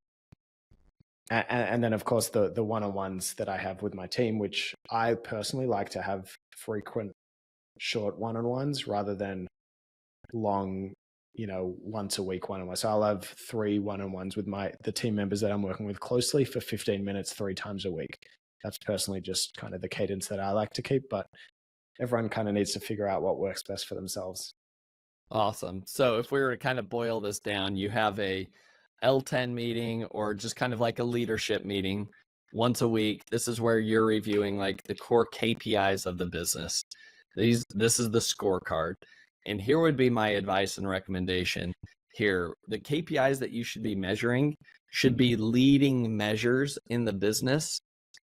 then, of course, the one-on-ones that I have with my team, which I personally like to have frequent, short one-on-ones rather than long, once a week one-on-ones. So I'll have 3 one-on-ones with the team members that I'm working with closely for 15 minutes, 3 times a week. That's personally just kind of the cadence that I like to keep, but everyone kind of needs to figure out what works best for themselves. Awesome. So if we were to kind of boil this down, you have a L10 meeting or just kind of like a leadership meeting once a week. This is where you're reviewing like the core KPIs of the business. This is the scorecard. And here would be my advice and recommendation here. The KPIs that you should be measuring should be leading measures in the business,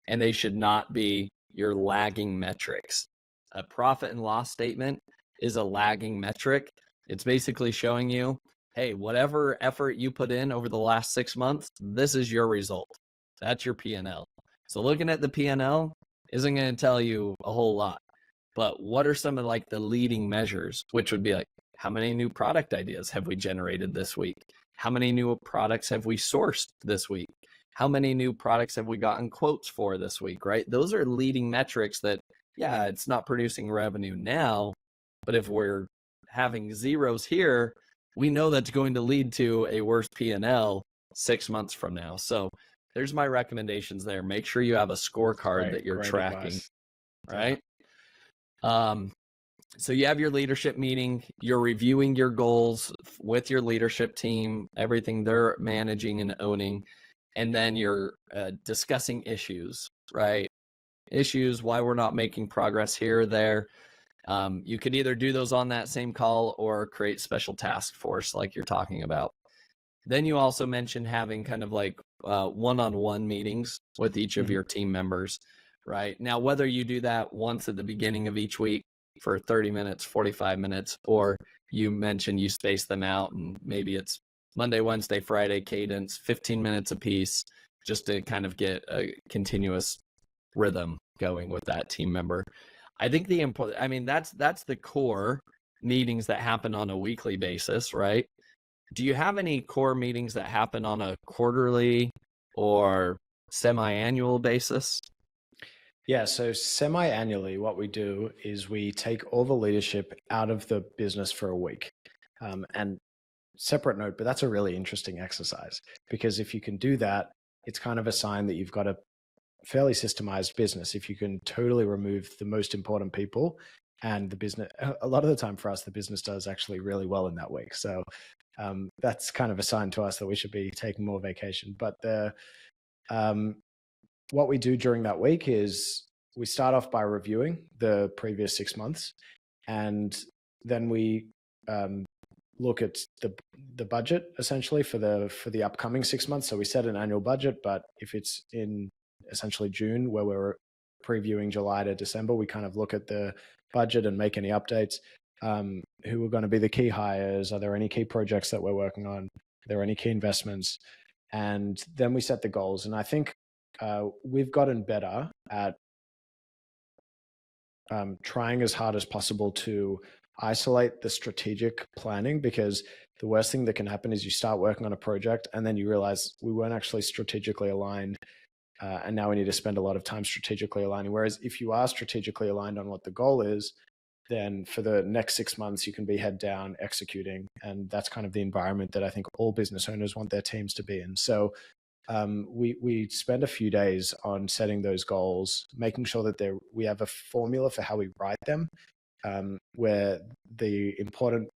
and they should not be your lagging metrics. A profit and loss statement is a lagging metric. It's basically showing you, hey, whatever effort you put in over the last 6 months, this is your result. That's your P&L. So looking at the P&L isn't going to tell you a whole lot. But what are some of like the leading measures, which would be like, how many new product ideas have we generated this week? How many new products have we sourced this week? How many new products have we gotten quotes for this week, right? Those are leading metrics that, yeah, it's not producing revenue now, but if we're having zeros here, we know that's going to lead to a worse P&L 6 months from now. So there's my recommendations there. Make sure you have a scorecard that you're tracking, right? So you have your leadership meeting, you're reviewing your goals with your leadership team, everything they're managing and owning, and then you're discussing issues, right? Issues, why we're not making progress here or there. You could either do those on that same call or create special task force like you're talking about. Then you also mentioned having kind of like one-on-one meetings with each of your team members, right? Now, whether you do that once at the beginning of each week for 30 minutes, 45 minutes, or you mentioned you space them out and maybe it's Monday, Wednesday, Friday cadence, 15 minutes apiece, just to kind of get a continuous rhythm going with that team member. I think that's the core meetings that happen on a weekly basis, right? Do you have any core meetings that happen on a quarterly or semi-annual basis? Yeah, so semi-annually, what we do is we take all the leadership out of the business for a week. And separate note, but that's a really interesting exercise, because if you can do that, it's kind of a sign that you've got a fairly systemized business. If you can totally remove the most important people, and the business, a lot of the time for us, the business does actually really well in that week. So that's kind of a sign to us that we should be taking more vacation. But what we do during that week is we start off by reviewing the previous 6 months, and then we look at the budget essentially for the upcoming 6 months. So we set an annual budget, but if it's in essentially June, where we're previewing July to December, we kind of look at the budget and make any updates. Who are going to be the key hires? Are there any key projects that we're working on? Are there any key investments? And then we set the goals. And I think we've gotten better at trying as hard as possible to isolate the strategic planning, because the worst thing that can happen is you start working on a project and then you realize we weren't actually strategically aligned, and now we need to spend a lot of time strategically aligning. Whereas if you are strategically aligned on what the goal is, then for the next 6 months, you can be head down executing. And that's kind of the environment that I think all business owners want their teams to be in. So we spend a few days on setting those goals, making sure that we have a formula for how we write them, where the important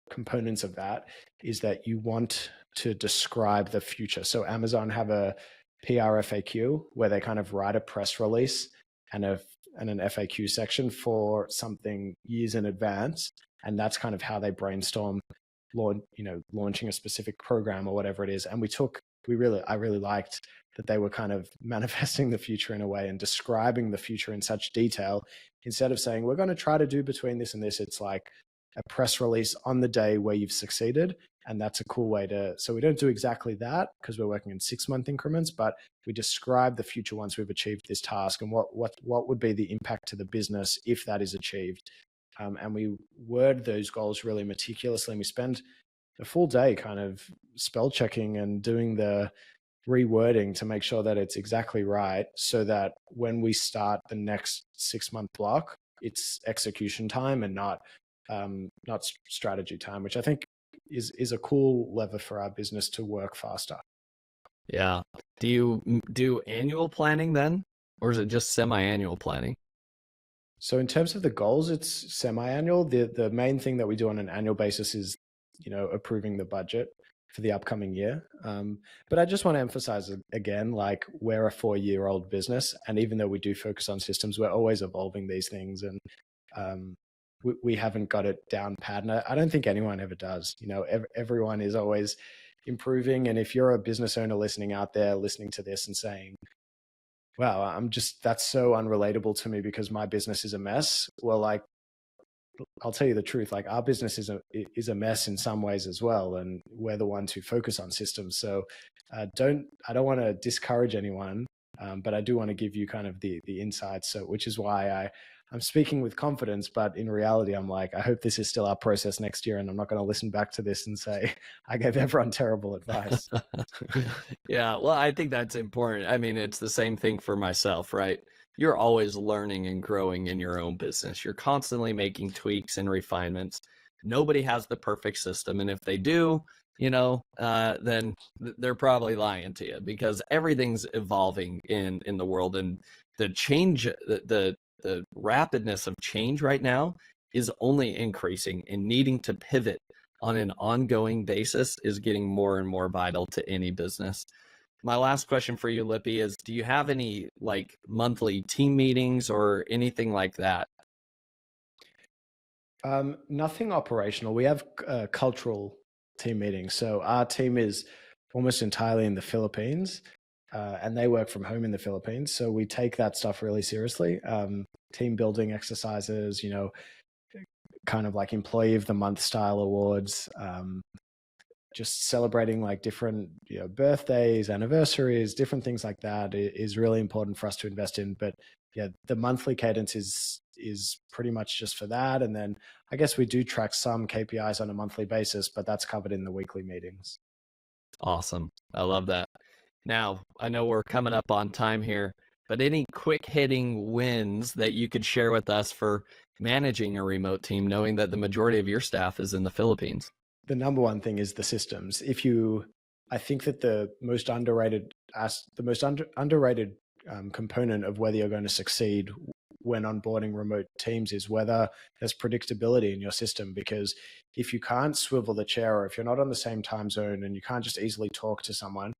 components of that is that you want to describe the future. So Amazon have a PR FAQ where they kind of write a press release and an FAQ section for something years in advance. And that's kind of how they brainstorm launching a specific program or whatever it is. And I really liked that they were kind of manifesting the future in a way and describing the future in such detail. Instead of saying, we're going to try to do between this and this, it's like a press release on the day where you've succeeded. And that's a cool way so we don't do exactly that because we're working in 6 month increments, but we describe the future once we've achieved this task and what would be the impact to the business if that is achieved. And we word those goals really meticulously. And we spend a full day kind of spell checking and doing the rewording to make sure that it's exactly right, so that when we start the next 6 month block, it's execution time and not strategy time, which I think is a cool lever for our business to work faster. Yeah. Do you do annual planning then, or is it just semi-annual planning? So in terms of the goals, it's semi-annual. The main thing that we do on an annual basis is, approving the budget for the upcoming year. But I just want to emphasize again, like we're a 4-year-old business, and even though we do focus on systems, we're always evolving these things, and we haven't got it down pat. And I don't think anyone ever does. You know, everyone is always improving. And if you're a business owner listening out there, listening to this and saying, wow, that's so unrelatable to me because my business is a mess. Well, like, I'll tell you the truth, like our business is a mess in some ways as well. And we're the ones who focus on systems. So I don't want to discourage anyone, but I do want to give you kind of the insights. So, which is why I'm speaking with confidence, but in reality, I'm like, I hope this is still our process next year. And I'm not going to listen back to this and say, I gave everyone terrible advice. Yeah, well, I think that's important. I mean, it's the same thing for myself, right? You're always learning and growing in your own business. You're constantly making tweaks and refinements. Nobody has the perfect system. And if they do, you know, then they're probably lying to you, because everything's evolving in the world. And the change, the rapidness of change right now is only increasing, and needing to pivot on an ongoing basis is getting more and more vital to any business. My last question for you, Lippy, is do you have any like monthly team meetings or anything like that? Nothing operational. We have cultural team meetings. So our team is almost entirely in the Philippines, and they work from home in the Philippines. So we take that stuff really seriously. Team building exercises, you know, kind of like employee of the month style awards, just celebrating like different, you know, birthdays, anniversaries, different things like that is really important for us to invest in. But yeah, the monthly cadence is pretty much just for that. And then I guess we do track some KPIs on a monthly basis, but that's covered in the weekly meetings. Awesome. I love that. Now, I know we're coming up on time here, but any quick hitting wins that you could share with us for managing a remote team, knowing that the majority of your staff is in the Philippines? The number one thing is the systems. I think that the most underrated component of whether you're going to succeed when onboarding remote teams is whether there's predictability in your system. Because if you can't swivel the chair, or if you're not on the same time zone and you can't just easily talk to someone,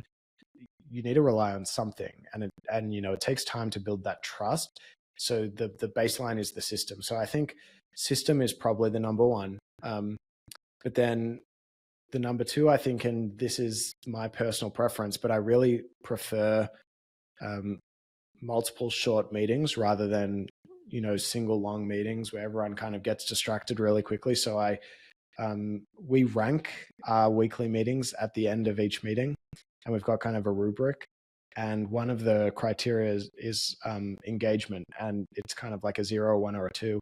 you need to rely on something. And you know, it takes time to build that trust. So the baseline is the system. So I think system is probably the number one. But then the number two, I think, and this is my personal preference, but I really prefer multiple short meetings rather than, you know, single long meetings where everyone kind of gets distracted really quickly. So we rank our weekly meetings at the end of each meeting, and we've got kind of a rubric. And one of the criteria is engagement, and it's kind of like a 0, 1, or a 2.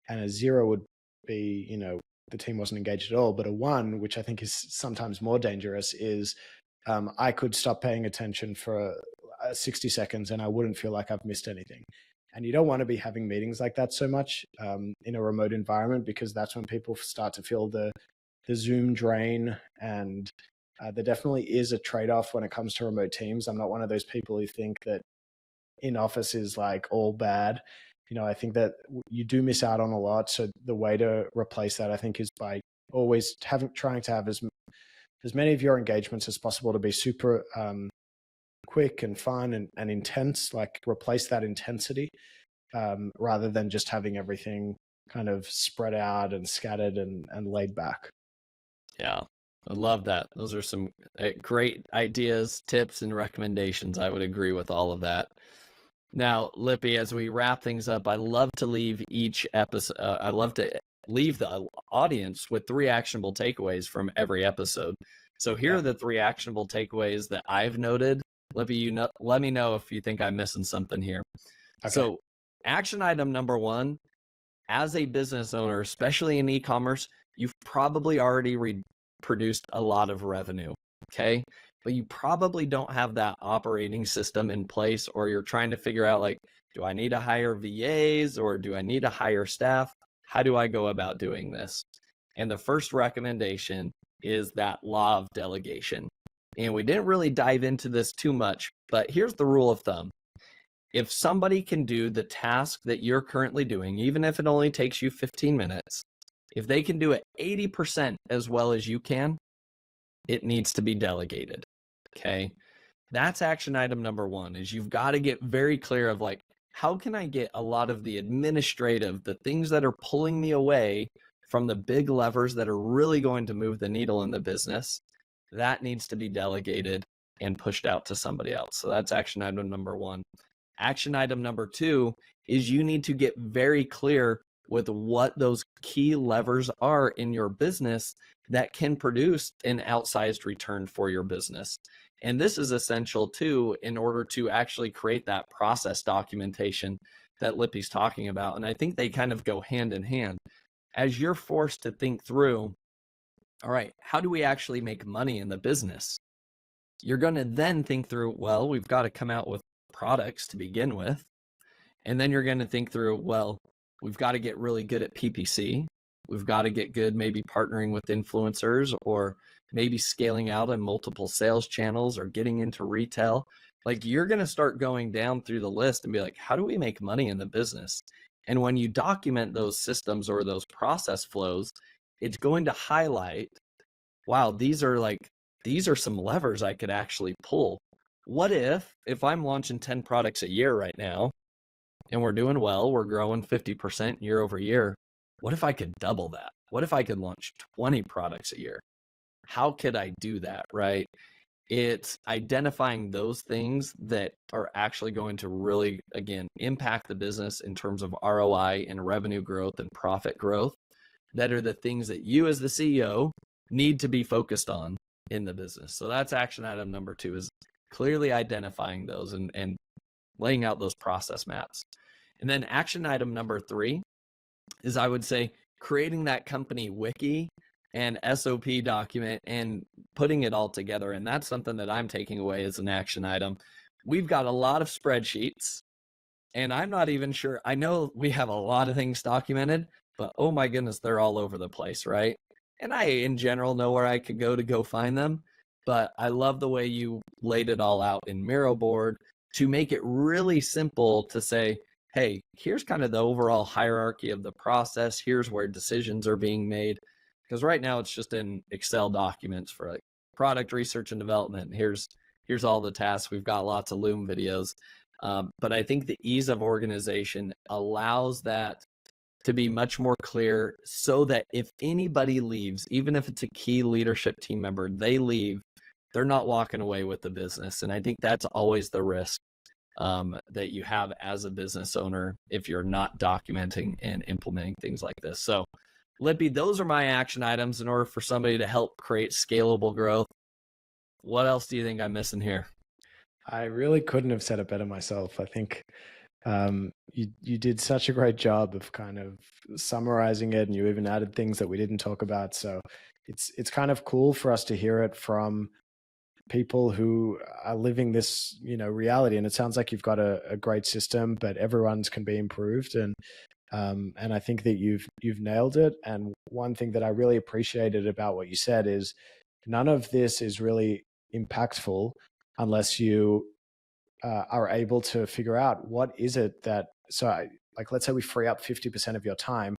And a 0 would be, you know, the team wasn't engaged at all. But a 1, which I think is sometimes more dangerous, is I could stop paying attention for 60 seconds and I wouldn't feel like I've missed anything. And you don't want to be having meetings like that so much in a remote environment, because that's when people start to feel the Zoom drain. And there definitely is a trade-off when it comes to remote teams. I'm not one of those people who think that in office is like all bad. You know, I think that you do miss out on a lot. So the way to replace that, I think, is by always trying to have as many of your engagements as possible to be super quick and fun and intense. Like replace that intensity rather than just having everything kind of spread out and scattered and laid back. Yeah, I love that. Those are some great ideas, tips, and recommendations. I would agree with all of that. Now, Lippy, as we wrap things up, I love to leave each episode. I love to leave the audience with 3 actionable takeaways from every episode. So here are the 3 actionable takeaways that I've noted. Lippy, let me know if you think I'm missing something here. Okay. So action item number 1, as a business owner, especially in e-commerce, you've probably already produced a lot of revenue, okay? But you probably don't have that operating system in place, or you're trying to figure out, like, do I need to hire VAs or do I need to hire staff? How do I go about doing this? And the first recommendation is that law of delegation. And we didn't really dive into this too much, but here's the rule of thumb. If somebody can do the task that you're currently doing, even if it only takes you 15 minutes, if they can do it 80% as well as you can, it needs to be delegated. Okay. That's action item number one, is you've got to get very clear of like, how can I get a lot of the administrative, the things that are pulling me away from the big levers that are really going to move the needle in the business? That needs to be delegated and pushed out to somebody else. So that's action item number one. Action item number two is you need to get very clear with what those key levers are in your business that can produce an outsized return for your business. And this is essential too, in order to actually create that process documentation that Lippy's talking about. And I think they kind of go hand in hand. As you're forced to think through, all right, how do we actually make money in the business? You're going to then think through, well, we've got to come out with products to begin with. And then you're going to think through, well, we've got to get really good at PPC. We've got to get good, maybe partnering with influencers, or maybe scaling out in multiple sales channels, or getting into retail. Like, you're going to start going down through the list and be like, how do we make money in the business? And when you document those systems or those process flows, it's going to highlight, wow, these are some levers I could actually pull. What if I'm launching 10 products a year right now and we're doing well, we're growing 50% year over year. What if I could double that? What if I could launch 20 products a year? How could I do that, right? It's identifying those things that are actually going to really, again, impact the business in terms of ROI and revenue growth and profit growth. That are the things that you as the CEO need to be focused on in the business. So that's action item number two, is clearly identifying those and laying out those process maps. And then action item number three is, I would say, creating that company wiki and SOP document and putting it all together. And that's something that I'm taking away as an action item. We've got a lot of spreadsheets, and I'm not even sure. I know we have a lot of things documented, but oh my goodness, they're all over the place, right? And I, in general, know where I could go find them. But I love the way you laid it all out in Miro board to make it really simple to say, hey, here's kind of the overall hierarchy of the process. Here's where decisions are being made. Because right now it's just in Excel documents for like product research and development. Here's all the tasks. We've got lots of Loom videos. But I think the ease of organization allows that to be much more clear, so that if anybody leaves, even if it's a key leadership team member, they leave, they're not walking away with the business. And I think that's always the risk that you have as a business owner if you're not documenting and implementing things like this. So Lippy, those are my action items in order for somebody to help create scalable growth. What else do you think I'm missing here? I really couldn't have said it better myself. I think you did such a great job of kind of summarizing it, and you even added things that we didn't talk about. So it's kind of cool for us to hear it from people who are living this, reality. And it sounds like you've got a great system, but everyone's can be improved. And I think that you've nailed it. And one thing that I really appreciated about what you said is none of this is really impactful unless you are able to figure out what is it that, like, let's say we free up 50% of your time.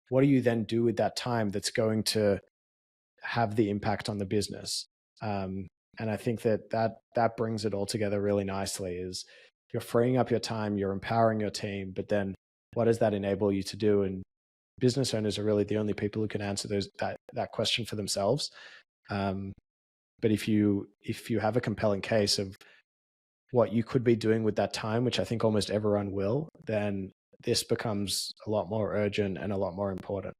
What do you then do with that time that's going to have the impact on the business? And I think that brings it all together really nicely, is you're freeing up your time, you're empowering your team, but then what does that enable you to do? And business owners are really the only people who can answer that question for themselves. But if you have a compelling case of what you could be doing with that time, which I think almost everyone will, then this becomes a lot more urgent and a lot more important.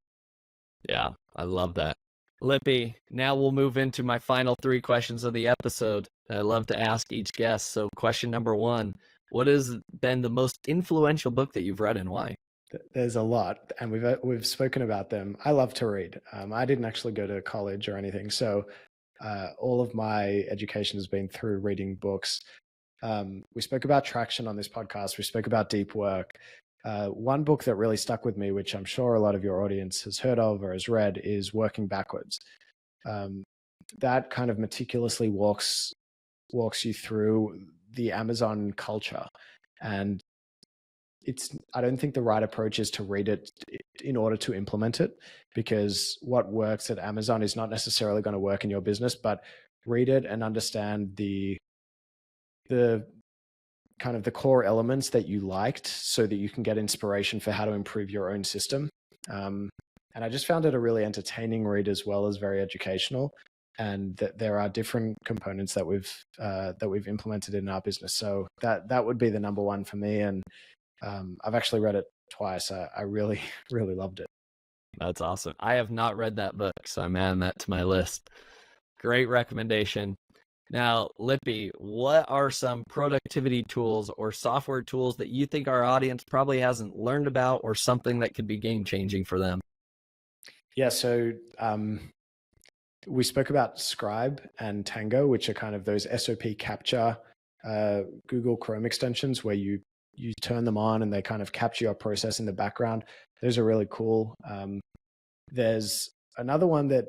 Yeah, I love that. Lippy, now we'll move into my final three questions of the episode that I love to ask each guest. So question number one, what has been the most influential book that you've read and why? There's a lot, and we've spoken about them. I love to read. I didn't actually go to college or anything, so all of my education has been through reading books. We spoke about traction on this podcast. We spoke about deep work. One book that really stuck with me, which I'm sure a lot of your audience has heard of or has read, is Working Backwards. That kind of meticulously walks you through the Amazon culture. And I don't think the right approach is to read it in order to implement it, because what works at Amazon is not necessarily going to work in your business. But read it and understand the kind of the core elements that you liked, so that you can get inspiration for how to improve your own system. And I just found it a really entertaining read as well as very educational, and that there are different components that we've implemented in our business. So that would be the number one for me. And I've actually read it twice. I really, really loved it. That's awesome. I have not read that book, so I'm adding that to my list. Great recommendation. Now, Lippy, what are some productivity tools or software tools that you think our audience probably hasn't learned about, or something that could be game-changing for them? Yeah, so we spoke about Scribe and Tango, which are kind of those SOP capture Google Chrome extensions where you turn them on and they kind of capture your process in the background. Those are really cool. There's another one that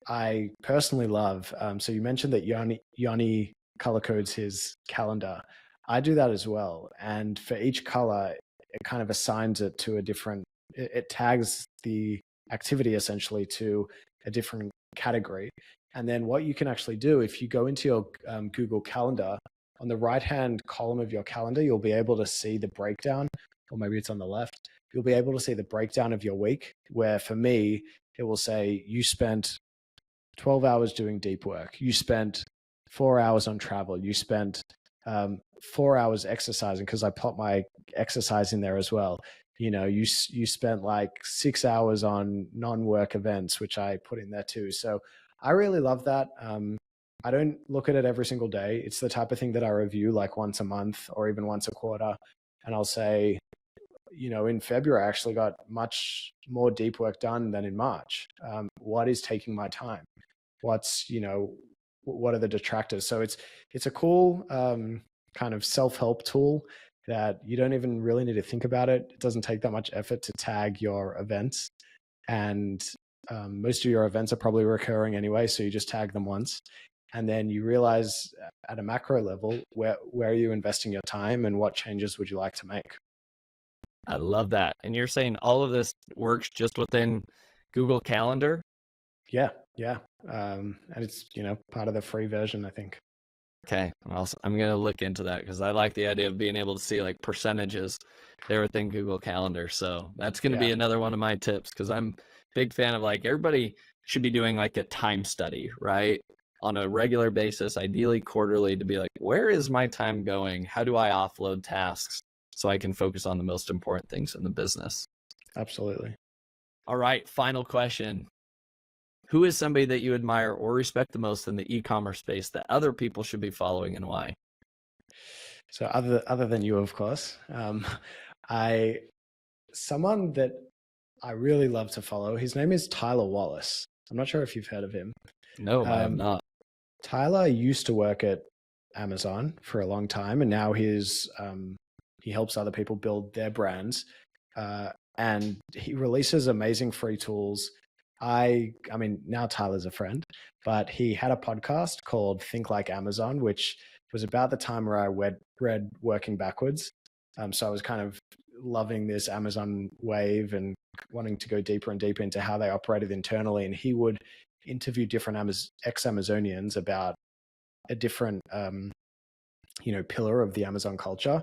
I personally love. So you mentioned that Yanni color codes his calendar. I do that as well. And for each color, it kind of assigns it to a different, it tags the activity essentially to a different category. And then what you can actually do, if you go into your Google Calendar, on the right-hand column of your calendar, you'll be able to see the breakdown, or maybe it's on the left. You'll be able to see the breakdown of your week, where for me, it will say you spent 12 hours doing deep work. You spent 4 hours on travel. You spent 4 hours exercising, because I plot my exercise in there as well. You spent like 6 hours on non-work events, which I put in there too. So I really love that. I don't look at it every single day. It's the type of thing that I review like once a month or even once a quarter. And I'll say, in February, I actually got much more deep work done than in March. What is taking my time? What are the detractors? So it's a cool kind of self-help tool that you don't even really need to think about it. It doesn't take that much effort to tag your events. And most of your events are probably recurring anyway, so you just tag them once. And then you realize at a macro level, where are you investing your time and what changes would you like to make? I love that. And you're saying all of this works just within Google Calendar? Yeah. And it's, part of the free version, I think. Okay. Well, I'm going to look into that, because I like the idea of being able to see like percentages there within Google Calendar. So that's going to be another one of my tips, because I'm a big fan of like, everybody should be doing like a time study, right? On a regular basis, ideally quarterly, to be like, where is my time going? How do I offload tasks so I can focus on the most important things in the business? Absolutely. All right. Final question. Who is somebody that you admire or respect the most in the e-commerce space that other people should be following, and why? So other than you, of course, someone that I really love to follow, his name is Tyler Wallace. I'm not sure if you've heard of him. No, I have not. Tyler used to work at Amazon for a long time, and now he helps other people build their brands, and he releases amazing free tools. I mean, now Tyler's a friend, but he had a podcast called Think Like Amazon, which was about the time where I read Working Backwards. So I was kind of loving this Amazon wave and wanting to go deeper and deeper into how they operated internally. And he would interview different ex-Amazonians about a different, pillar of the Amazon culture.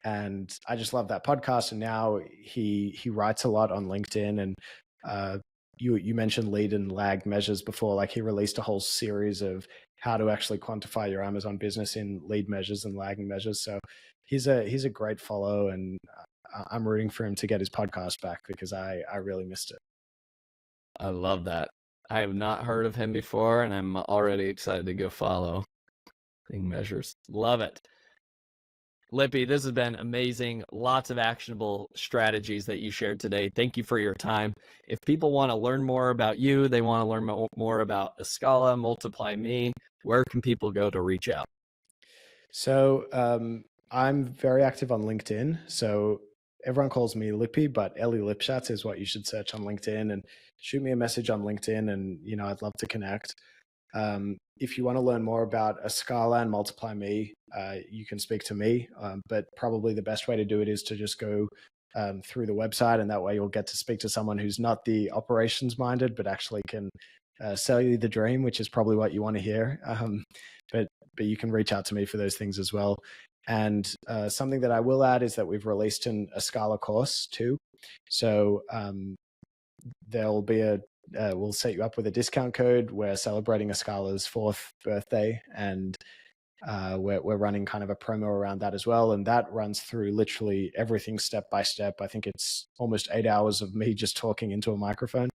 And I just love that podcast. And now he writes a lot on LinkedIn, and you mentioned lead and lag measures before. Like, he released a whole series of how to actually quantify your Amazon business in lead measures and lagging measures. So he's a great follow, and I'm rooting for him to get his podcast back, because I really missed it. I love that. I have not heard of him before, and I'm already excited to go follow lead measures. Love it. Lippy, this has been amazing. Lots of actionable strategies that you shared today. Thank you for your time. If people want to learn more about you, they want to learn more about Escala, MultiplyMii, where can people go to reach out? So I'm very active on LinkedIn. So everyone calls me Lippy, but Eli Lipshatz is what you should search on LinkedIn, and shoot me a message on LinkedIn, and I'd love to connect. If you want to learn more about Escala and MultiplyMii, you can speak to me, but probably the best way to do it is to just go through the website, and that way you'll get to speak to someone who's not the operations minded, but actually can sell you the dream, which is probably what you want to hear. But you can reach out to me for those things as well. And something that I will add is that we've released an Escala course too. So there'll be we'll set you up with a discount code. We're celebrating Escala's 4th birthday, and we're running kind of a promo around that as well. And that runs through literally everything step by step. I think it's almost 8 hours of me just talking into a microphone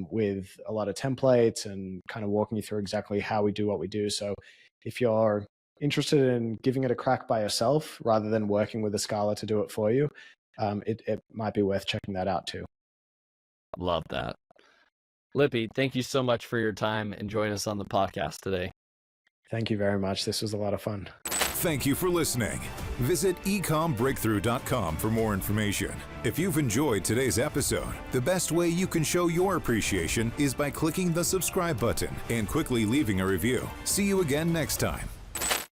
with a lot of templates and kind of walking you through exactly how we do what we do. So if you're interested in giving it a crack by yourself rather than working with Escala to do it for you, it might be worth checking that out too. Love that. Lippy, thank you so much for your time and joining us on the podcast today. Thank you very much. This was a lot of fun. Thank you for listening. Visit EcommBreakthrough.com for more information. If you've enjoyed today's episode, the best way you can show your appreciation is by clicking the subscribe button and quickly leaving a review. See you again next time.